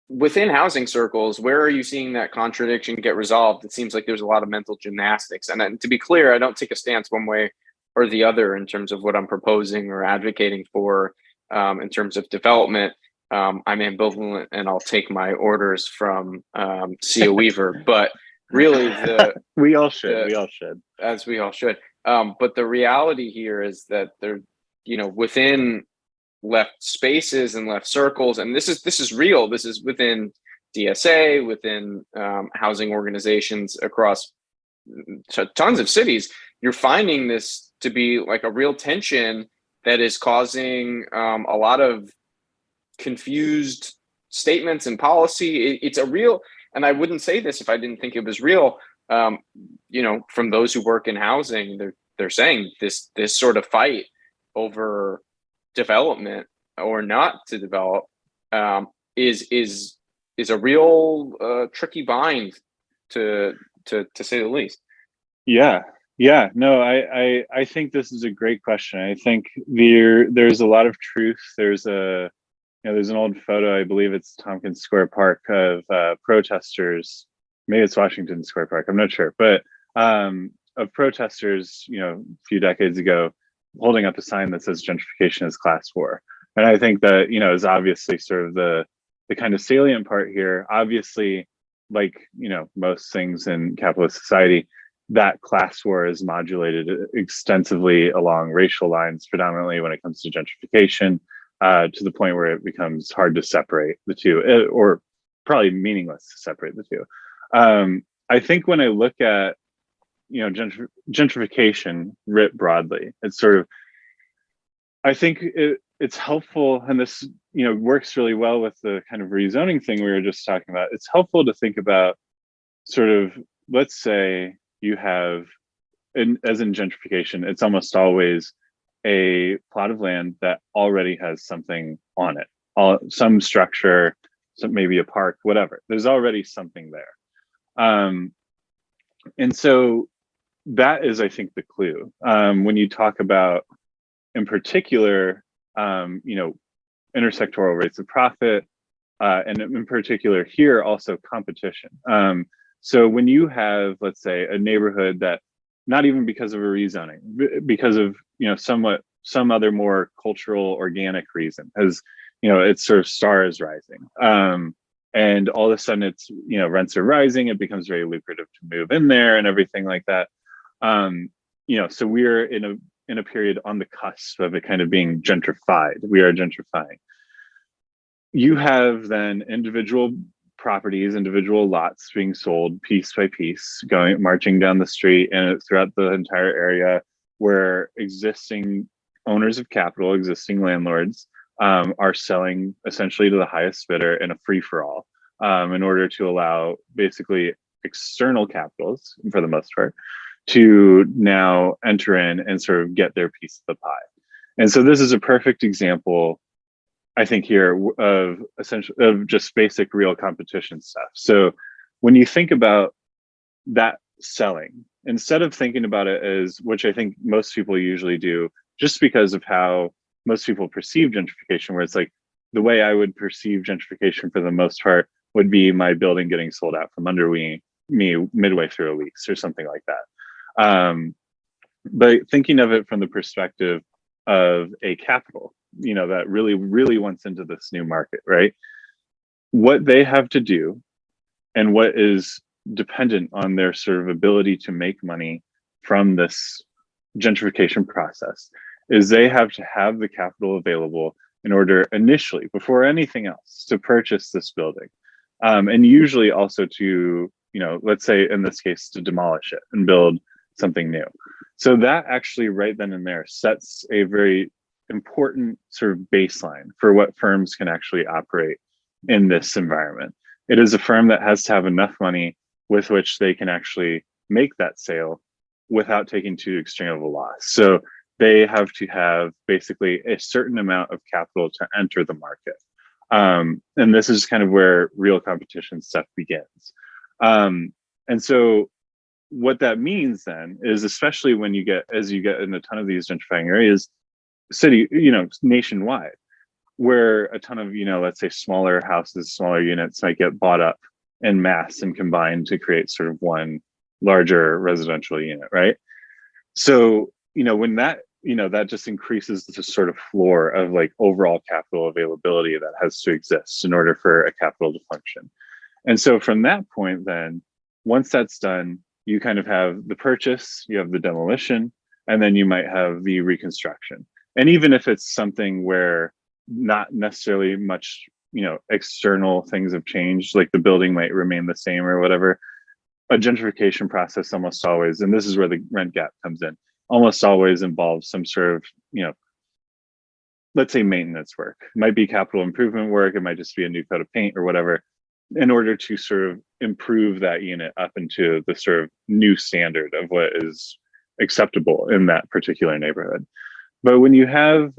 within housing circles, where are you seeing that contradiction get resolved? It seems like there's a lot of mental gymnastics. And to be clear, I don't take a stance one way or the other in terms of what I'm proposing or advocating for in terms of development. I'm ambivalent, and I'll take my orders from C.O. Weaver, but really we all should, as we all should. But the reality here is that they're, within left spaces and left circles, and this is real. This is within DSA, within housing organizations across tons of cities. You're finding this to be like a real tension that is causing a lot of confused statements and policy. It's a real, and I wouldn't say this if I didn't think it was real. From those who work in housing, they're saying this sort of fight over development or not to develop is a real tricky bind to say the least. No, I think this is a great question. I think there's a lot of truth. There's an old photo, I believe it's Tompkins Square Park, of protesters. Maybe it's Washington Square Park, I'm not sure, but of protesters, a few decades ago, holding up a sign that says gentrification is class war. And I think that, is obviously sort of the kind of salient part here. Obviously, like, most things in capitalist society, that class war is modulated extensively along racial lines, predominantly when it comes to gentrification, to the point where it becomes hard to separate the two, or probably meaningless to separate the two. I think when I look at, gentrification writ broadly, it's sort of, I think it's helpful, and this, works really well with the kind of rezoning thing we were just talking about. It's helpful to think about sort of, let's say you have, as in gentrification, it's almost always a plot of land that already has something on it, some structure, so maybe a park, whatever. There's already something there. And so that is, I think, the clue. When you talk about, in particular, intersectoral rates of profit, and in particular here also competition. So when you have, let's say, a neighborhood that, not even because of a rezoning, because of some other more cultural organic reason, has it's sort of stars rising, and all of a sudden it's rents are rising, it becomes very lucrative to move in there and everything like that. So we're in a period on the cusp of it kind of being gentrified. We are gentrifying. You have then individual properties, individual lots being sold piece by piece, marching down the street and throughout the entire area, where existing owners of capital, existing landlords, are selling essentially to the highest bidder in a free-for-all, in order to allow basically external capitals, for the most part, to now enter in and sort of get their piece of the pie. And so this is a perfect example, I think, here of just basic real competition stuff. So when you think about that selling, instead of thinking about it as, which I think most people usually do, just because of how most people perceive gentrification, where it's like, the way I would perceive gentrification for the most part would be my building getting sold out from under me midway through a lease or something like that. But thinking of it from the perspective of a capital, that really wants into this new market, right? What they have to do, and what is dependent on their sort of ability to make money from this gentrification process, is they have to have the capital available in order initially, before anything else, to purchase this building. And usually also to, let's say in this case, to demolish it and build something new. So that actually right then and there sets a very important sort of baseline for what firms can actually operate in this environment. It is a firm that has to have enough money with which they can actually make that sale without taking too extreme of a loss. So they have to have basically a certain amount of capital to enter the market. And this is kind of where real competition stuff begins. And so what that means then is, especially when as you get in a ton of these gentrifying areas, nationwide, where a ton of, let's say smaller houses, smaller units might get bought up en masse and combined to create sort of one larger residential unit, right? So, when that just increases the sort of floor of like overall capital availability that has to exist in order for a capital to function. And so from that point, then once that's done, you kind of have the purchase, you have the demolition, and then you might have the reconstruction. And even if it's something where not necessarily much, external things have changed, like the building might remain the same or whatever, a gentrification process almost always, and this is where the rent gap comes in, almost always involves some sort of, let's say maintenance work. It might be capital improvement work, it might just be a new coat of paint or whatever, in order to sort of improve that unit up into the sort of new standard of what is acceptable in that particular neighborhood. But when you have,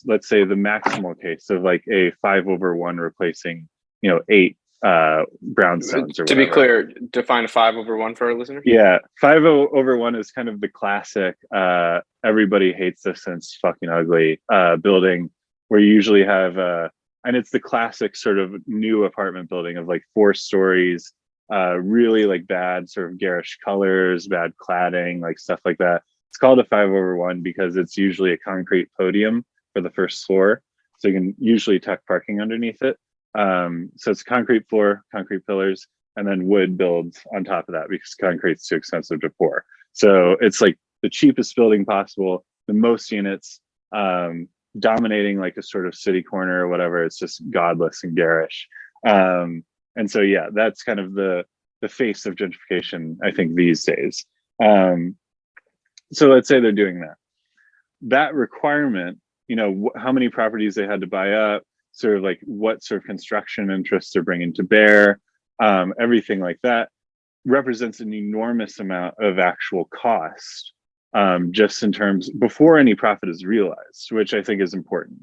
let's say the maximal case of like a 5/1 replacing, 8 brownstones or whatever. To be clear, define a 5/1 for our listeners. Yeah, 5/1 is kind of the classic, everybody hates this and it's fucking ugly building, where you usually have, and it's the classic sort of new apartment building of like 4 stories, really like bad sort of garish colors, bad cladding, like stuff like that. It's called a 5/1 because it's usually a concrete podium for the first floor, so you can usually tuck parking underneath it. So it's concrete floor, concrete pillars, and then wood builds on top of that because concrete's too expensive to pour. So it's like the cheapest building possible, the most units, dominating like a sort of city corner or whatever. It's just godless and garish. And so, yeah, that's kind of the face of gentrification, I think, these days. So let's say they're doing that. That requirement, how many properties they had to buy up, sort of like what sort of construction interests they're bringing to bear, everything like that represents an enormous amount of actual cost, just in terms before any profit is realized, which I think is important.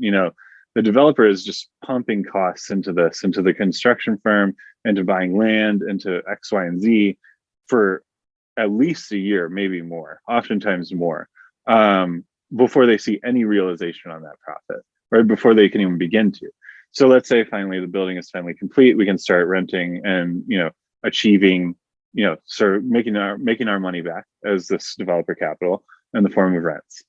The developer is just pumping costs into the construction firm, into buying land, into X, Y, and Z for at least a year, maybe more, oftentimes more, before they see any realization on that profit, right? Before they can even begin to. So let's say finally the building is finally complete, we can start renting and, achieving, sort of making our money back as this developer capital in the form of rents.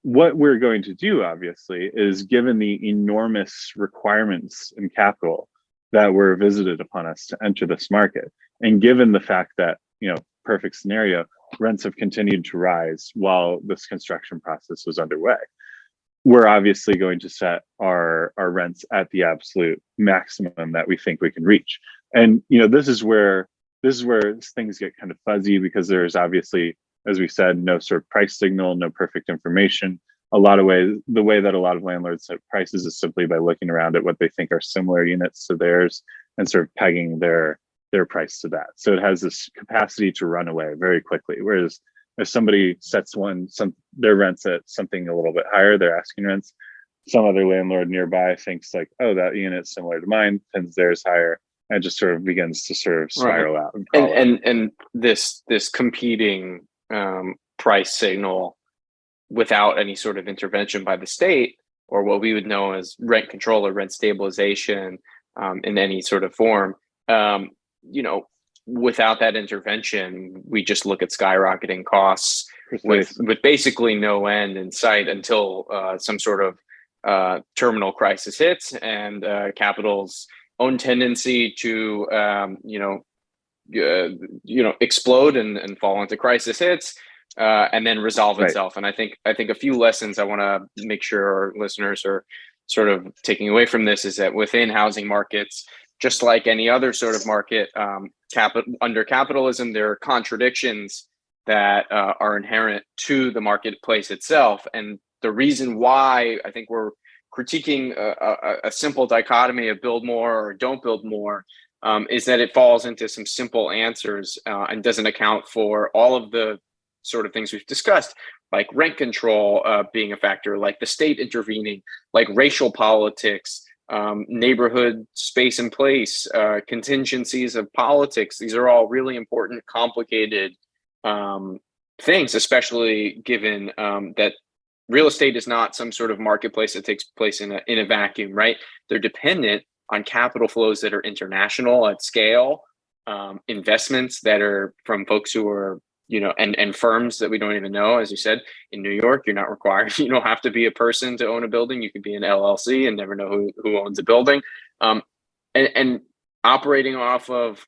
What we're going to do, obviously, is given the enormous requirements in capital that were visited upon us to enter this market, and given the fact that, perfect scenario, rents have continued to rise while this construction process was underway, we're obviously going to set our rents at the absolute maximum that we think we can reach. And this is where things get kind of fuzzy, because there's obviously, as we said, no sort of price signal, no perfect information. A lot of ways, the way that a lot of landlords set prices is simply by looking around at what they think are similar units to theirs and sort of pegging their price to that. So it has this capacity to run away very quickly. Whereas if somebody sets their rents at something a little bit higher, their asking rents, some other landlord nearby thinks like, oh, that unit's similar to mine, pins theirs higher, and just sort of begins to sort of spiral out. And this competing price signal without any sort of intervention by the state, or what we would know as rent control or rent stabilization in any sort of form, without that intervention, we just look at skyrocketing costs with basically no end in sight until some sort of terminal crisis hits, and capital's own tendency to explode and fall into crisis hits, and then resolve itself. And I think a few lessons I want to make sure our listeners are sort of taking away from this is that within housing markets, just like any other sort of market, under capitalism, there are contradictions that are inherent to the marketplace itself. And the reason why I think we're critiquing a simple dichotomy of build more or don't build more is that it falls into some simple answers and doesn't account for all of the sort of things we've discussed, like rent control being a factor, like the state intervening, like racial politics, neighborhood space and place, contingencies of politics. These are all really important, complicated things, especially given that real estate is not some sort of marketplace that takes place in a vacuum, right? They're dependent on capital flows that are international at scale, investments that are from folks who are, and firms that we don't even know. As you said, in New York, you're not required, you don't have to be a person to own a building. You could be an LLC and never know who owns a building. And operating off of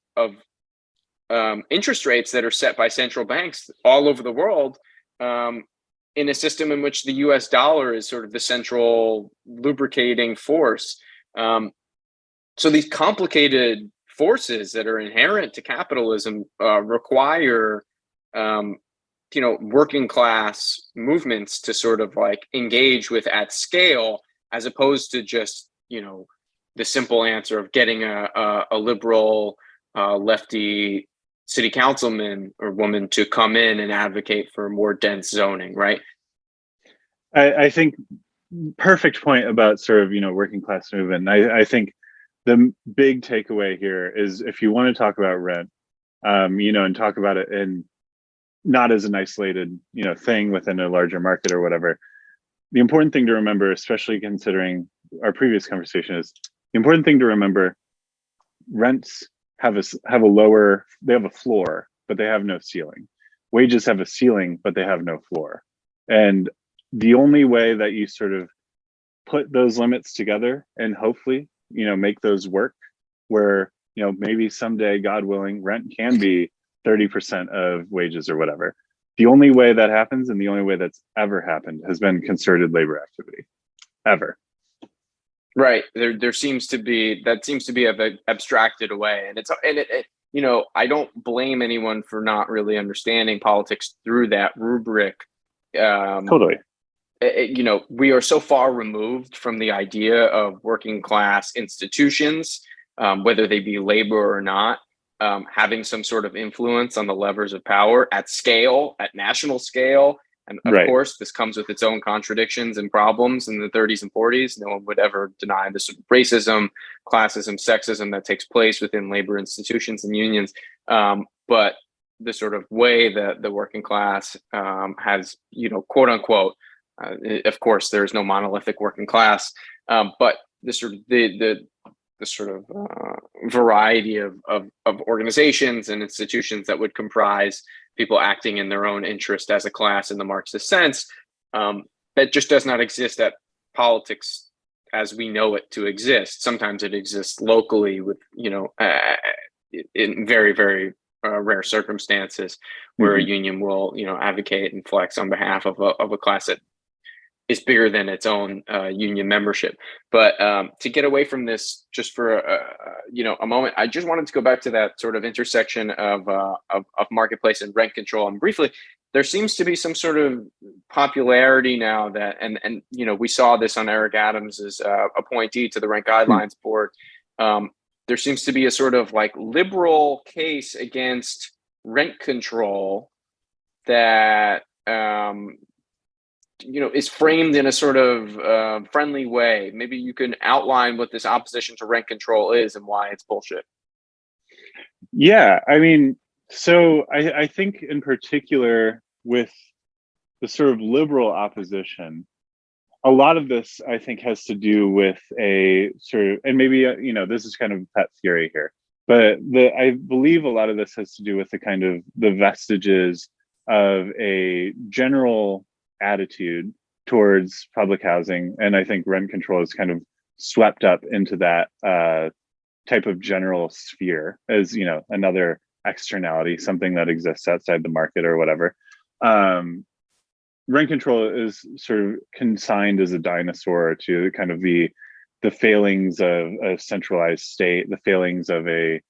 interest rates that are set by central banks all over the world, in a system in which the US dollar is sort of the central lubricating force. So these complicated forces that are inherent to capitalism require working class movements to sort of like engage with at scale, as opposed to just, the simple answer of getting a liberal lefty city councilman or woman to come in and advocate for more dense zoning, right? I think perfect point about sort of, working class movement. I think the big takeaway here is, if you want to talk about rent, and talk about it in not as an isolated, thing within a larger market or whatever, the important thing to remember, especially considering our previous conversation, is the important thing to remember: rents have a floor, but they have no ceiling. Wages have a ceiling, but they have no floor. And the only way that you sort of put those limits together and hopefully, make those work, where, maybe someday, God willing, rent can be 30% of wages or whatever. The only way that happens, and the only way that's ever happened, has been concerted labor activity, ever. Right. There seems to be abstracted away, and I don't blame anyone for not really understanding politics through that rubric. Totally. We are so far removed from the idea of working class institutions, whether they be labor or not, having some sort of influence on the levers of power at scale, at national scale, And of Right. course, this comes with its own contradictions and problems in the 30s and 40s. No one would ever deny the sort of racism, classism, sexism that takes place within labor institutions and unions. But the sort of way that the working class has, quote unquote, of course, there's no monolithic working class, but the sort of variety of organizations and institutions that would comprise people acting in their own interest as a class in the Marxist sense, that just does not exist at politics as we know it to exist. Sometimes it exists locally with, in very, very rare circumstances where a union will, advocate and flex on behalf of a class that is bigger than its own union membership. But to get away from this just for a moment, I just wanted to go back to that sort of intersection of marketplace and rent control. And briefly, there seems to be some sort of popularity now that, and we saw this on Eric Adams's appointee to the Rent Guidelines Board. There seems to be a sort of like liberal case against rent control that is framed in a sort of friendly way. Maybe you can outline what this opposition to rent control is and why it's bullshit. Yeah, I mean, so I think in particular with the sort of liberal opposition, a lot of this I think has to do with a sort of, and maybe this is kind of pet theory here, but I believe a lot of this has to do with the kind of the vestiges of a general attitude towards public housing, and I think rent control is kind of swept up into that type of general sphere as another externality, something that exists outside the market or whatever. Rent control is sort of consigned as a dinosaur to kind of the failings of a centralized state, the failings of a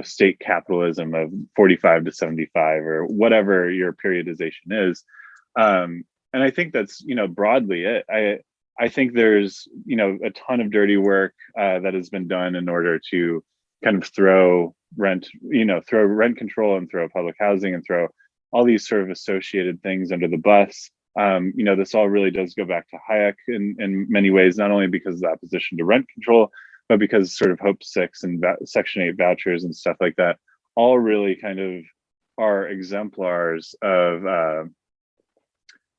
state capitalism of 45 to 75 or whatever your periodization is. And I think that's broadly it. I think there's a ton of dirty work that has been done in order to kind of throw rent control and throw public housing and throw all these sort of associated things under the bus. This all really does go back to Hayek in many ways, not only because of the opposition to rent control, but because sort of Hope 6 and Section 8 vouchers and stuff like that all really kind of are exemplars of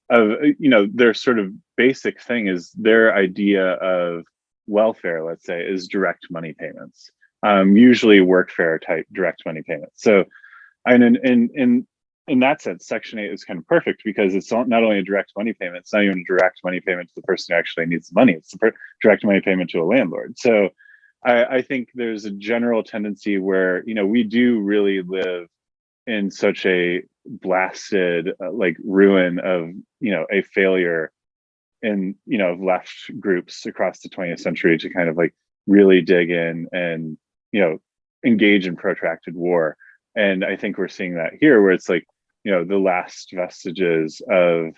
their sort of basic thing is their idea of welfare, let's say, is direct money payments, usually workfare type direct money payments. So, and in that sense, Section 8 is kind of perfect because it's not only a direct money payment, it's not even a direct money payment to the person who actually needs the money. It's a direct money payment to a landlord. So I think there's a general tendency where, we do really live in such a blasted ruin of, a failure in, of left groups across the 20th century to kind of really dig in and, engage in protracted war. And I think we're seeing that here where it's the last vestiges of,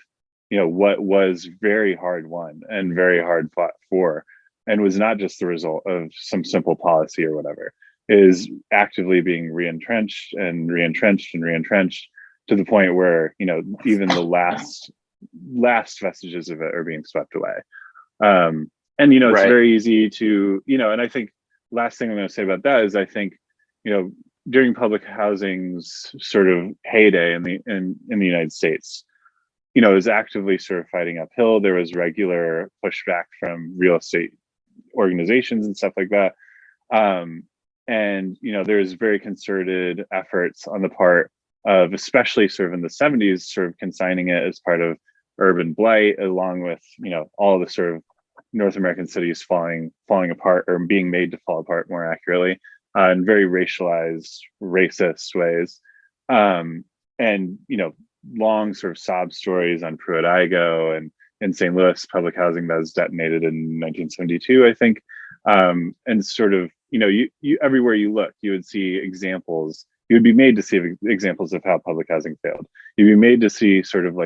what was very hard won and very hard fought for, and was not just the result of some simple policy or whatever, is actively being re-entrenched and re-entrenched and re-entrenched to the point where, even the last vestiges of it are being swept away. And, it's very easy to, and I think last thing I'm going to say about that is I think, during public housing's sort of heyday in the United States, it was actively sort of fighting uphill. There was regular pushback from real estate organizations and stuff like that. And, there's very concerted efforts on the part of, especially sort of in the 70s, sort of consigning it as part of urban blight, along with, all the sort of North American cities falling apart or being made to fall apart more accurately. In very racialized, racist ways. And, long sort of sob stories on Pruitt-Igoe and in St. Louis, public housing that was detonated in 1972, I think. And sort of, you everywhere you look, you would see examples. You would be made to see examples of how public housing failed. You'd be made to see sort of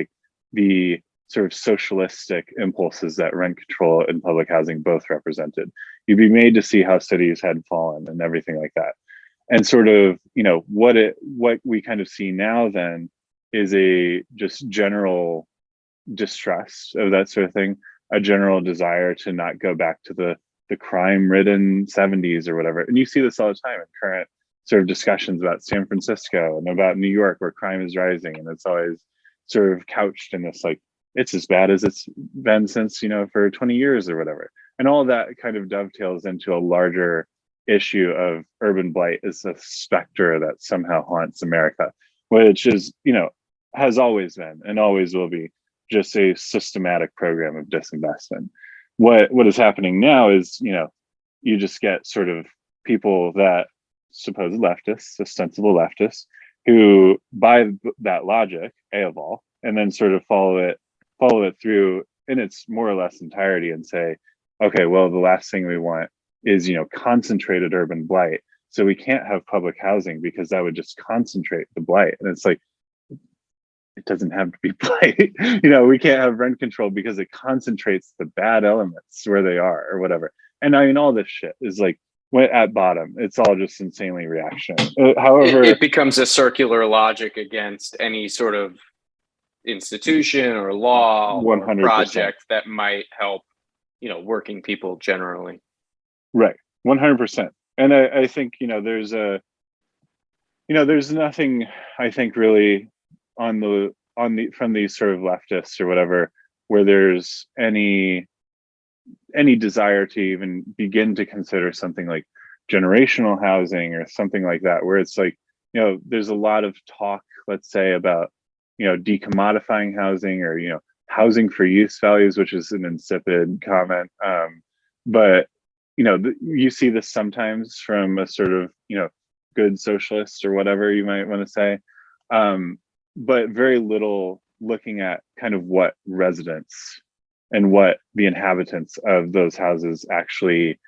the sort of socialistic impulses that rent control and public housing both represented. You'd be made to see how cities had fallen and everything like that. And sort of, what we kind of see now then is a just general distrust of that sort of thing, a general desire to not go back to the crime-ridden 70s or whatever. And you see this all the time in current sort of discussions about San Francisco and about New York, where crime is rising, and it's always sort of couched in this like, it's as bad as it's been since, for 20 years or whatever. And all that kind of dovetails into a larger issue of urban blight as a specter that somehow haunts America, which is, has always been and always will be just a systematic program of disinvestment. What is happening now is, you just get sort of people that supposed leftists, ostensible leftists, who buy that logic, A of all, and then sort of follow it through in its more or less entirety and say, okay, well, the last thing we want is, concentrated urban blight. So we can't have public housing because that would just concentrate the blight. And it's like, it doesn't have to be blight. We can't have rent control because it concentrates the bad elements where they are or whatever. And I mean, all this shit is like, at bottom, it's all just insanely reactionary. However, it becomes a circular logic against any sort of institution or law 100%. or project that might help, working people generally. Right, 100%. And I think there's nothing I think really from these sort of leftists or whatever where there's any desire to even begin to consider something like generational housing or something like that, where it's like, there's a lot of talk, let's say, about decommodifying housing or housing for use values, which is an insipid comment, but you see this sometimes from a sort of good socialist or whatever you might want to say, but very little looking at kind of what residents and what the inhabitants of those houses actually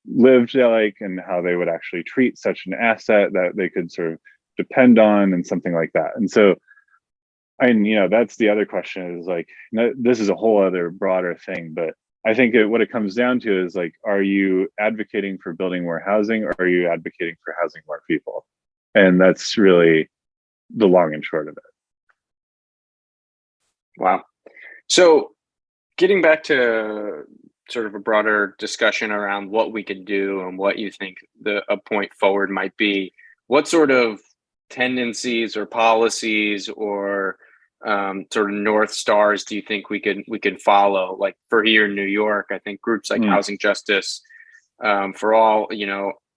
lived like, and how they would actually treat such an asset that they could sort of depend on and something like that. And so that's the other question, is like, this is a whole other broader thing, but I think what it comes down to is like, are you advocating for building more housing, or are you advocating for housing more people? And that's really the long and short of it. Wow. So getting back to sort of a broader discussion around what we could do and what you think a point forward might be, what sort of tendencies or policies or sort of North Stars do you think we could follow? Like for here in New York, I think groups like Housing Justice for All,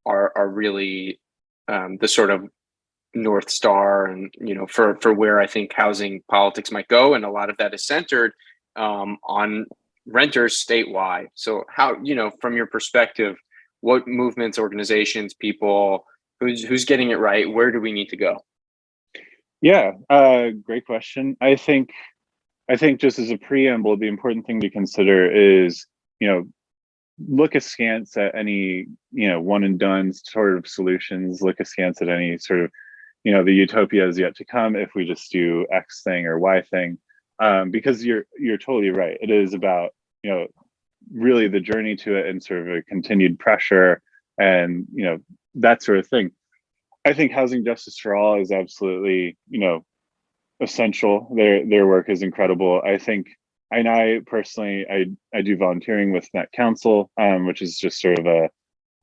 are really the sort of North Star, and for where I think housing politics might go, and a lot of that is centered on renters statewide. So how, from your perspective, what movements, organizations, people, who's getting it right? Where do we need to go? Yeah, great question. I think just as a preamble, the important thing to consider is, look askance at any, one and done sort of solutions, look askance at any sort of, the utopia is yet to come if we just do X thing or Y thing. Because you're totally right. It is about, really the journey to it and sort of a continued pressure and, that sort of thing. I think Housing Justice for All is absolutely, essential. Their work is incredible. I think, and I personally, I do volunteering with Net Council, which is just sort of a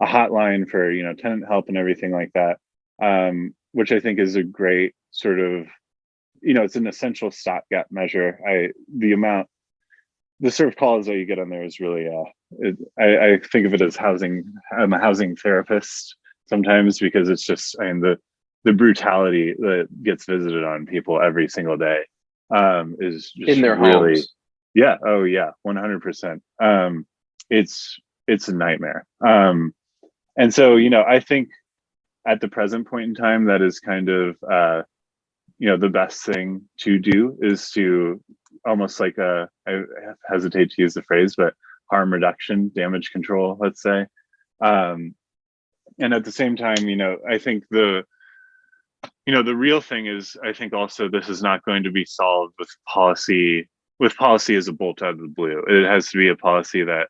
hotline for, tenant help and everything like that, which I think is a great sort of, it's an essential stopgap measure. The sort of calls that you get on there is really, I think of it as I'm a housing therapist sometimes, because it's just, the brutality that gets visited on people every single day is just in their really homes. Yeah. Oh yeah. 100%. It's a nightmare. And so, I think at the present point in time, that is kind of, the best thing to do is to almost like I hesitate to use the phrase, but harm reduction, damage control, let's say. And at the same time, I think the real thing is, I think also this is not going to be solved with policy as a bolt out of the blue. It has to be a policy that,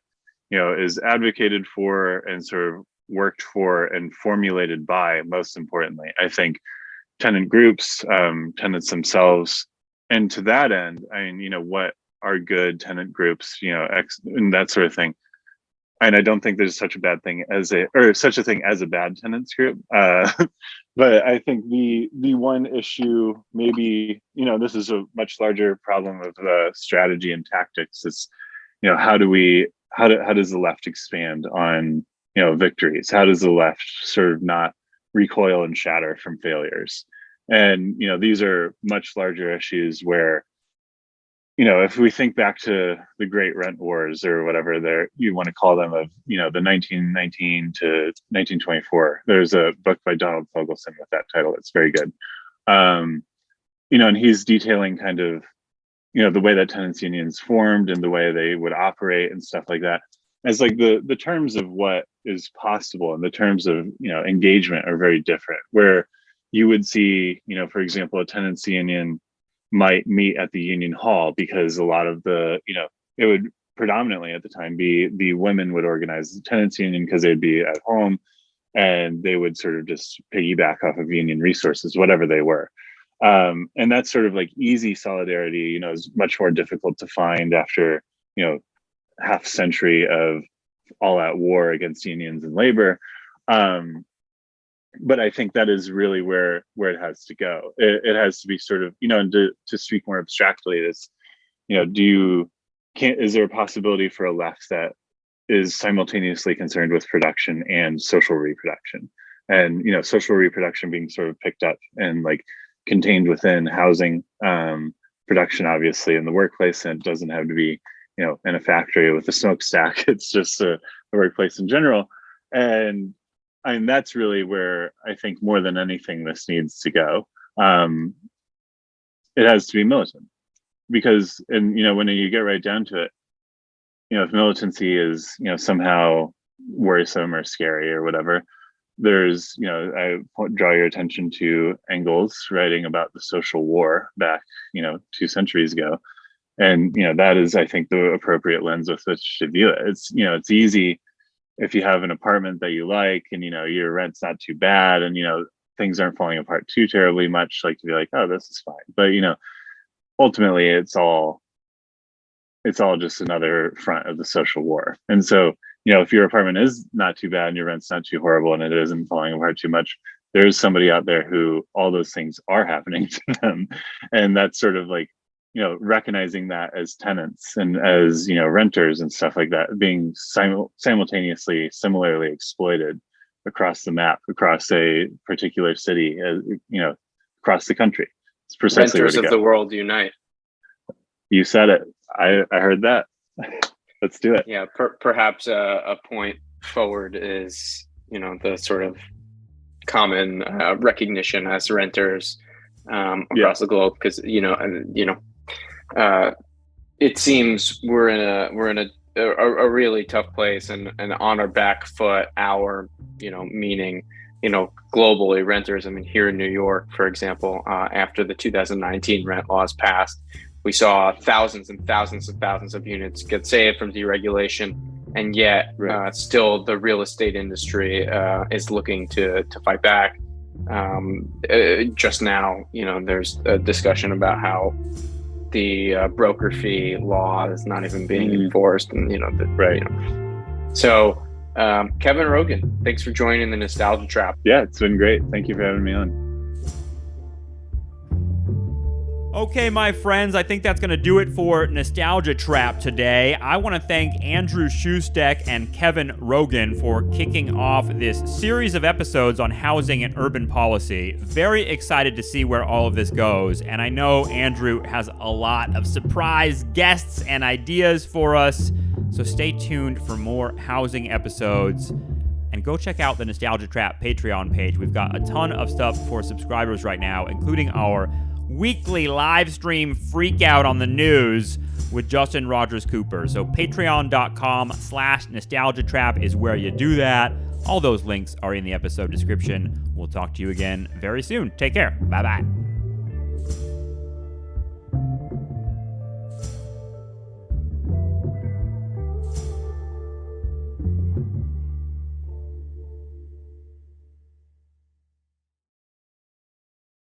is advocated for and sort of worked for and formulated by, most importantly, I think, tenant groups, tenants themselves, and to that end, I mean, what are good tenant groups, and that sort of thing. And I don't think there's such a bad thing as such a thing as a bad tenants group. But I think the one issue, maybe, this is a much larger problem of strategy and tactics. Is, how does the left expand on, victories? How does the left sort of not recoil and shatter from failures? And, these are much larger issues where, if we think back to the Great Rent Wars or whatever you want to call them, of, the 1919 to 1924, there's a book by Donald Fogelson with that title. It's very good. And he's detailing kind of, the way that tenants unions formed and the way they would operate and stuff like that, as like the terms of what is possible and the terms of, engagement are very different, where you would see, for example, a tenants union might meet at the union hall because a lot of the, it would predominantly at the time be the women would organize the tenants union because they'd be at home and they would sort of just piggyback off of union resources, whatever they were. And that's sort of like easy solidarity, is much more difficult to find after, half century of all out war against unions and labor. But I think that is really where it has to go. It has to be sort of, and to speak more abstractly, is, is there a possibility for a left that is simultaneously concerned with production and social reproduction? And, social reproduction being sort of picked up and like contained within housing production, obviously in the workplace, and it doesn't have to be, in a factory with a smokestack. It's just the workplace in general. And I mean, that's really where I think more than anything this needs to go. It has to be militant, because, and when you get right down to it, if militancy is, somehow worrisome or scary or whatever, there's, I draw your attention to Engels writing about the social war back, 2 centuries ago. And, that is, I think, the appropriate lens with which to view it. It's, it's easy if you have an apartment that you like and, your rent's not too bad and, things aren't falling apart too terribly much, like to be like, oh, this is fine. But, ultimately it's all just another front of the social war. And so, if your apartment is not too bad and your rent's not too horrible and it isn't falling apart too much, there's somebody out there who all those things are happening to them. And that's sort of like, recognizing that as tenants and as, renters and stuff like that, being simultaneously, similarly exploited across the map, across a particular city, across the country. It's precisely Renters of the world unite. You said it. I heard that. Let's do it. Yeah, perhaps a point forward is, the sort of common recognition as renters across the globe, because it seems we're in a really tough place, and on our back foot. Meaning globally, renters. I mean, here in New York, for example, after the 2019 rent laws passed, we saw thousands and thousands and thousands of units get saved from deregulation, and yet still the real estate industry is looking to fight back. Just now, there's a discussion about how the broker fee law is not even being enforced, and So, Kevin Rogan, thanks for joining the Nostalgia Trap. Yeah, it's been great. Thank you for having me on. Okay, my friends, I think that's going to do it for Nostalgia Trap today. I want to thank Andrew Schustek and Kevin Rogan for kicking off this series of episodes on housing and urban policy. Very excited to see where all of this goes, and I know Andrew has a lot of surprise guests and ideas for us, so stay tuned for more housing episodes. And go check out the Nostalgia Trap Patreon page. We've got a ton of stuff for subscribers right now, including our weekly live stream freak out on the news with Justin Rogers Cooper. So patreon.com/nostalgiatrap is where you do that. All those links are in the episode description. We'll talk to you again very soon. Take care. Bye-bye.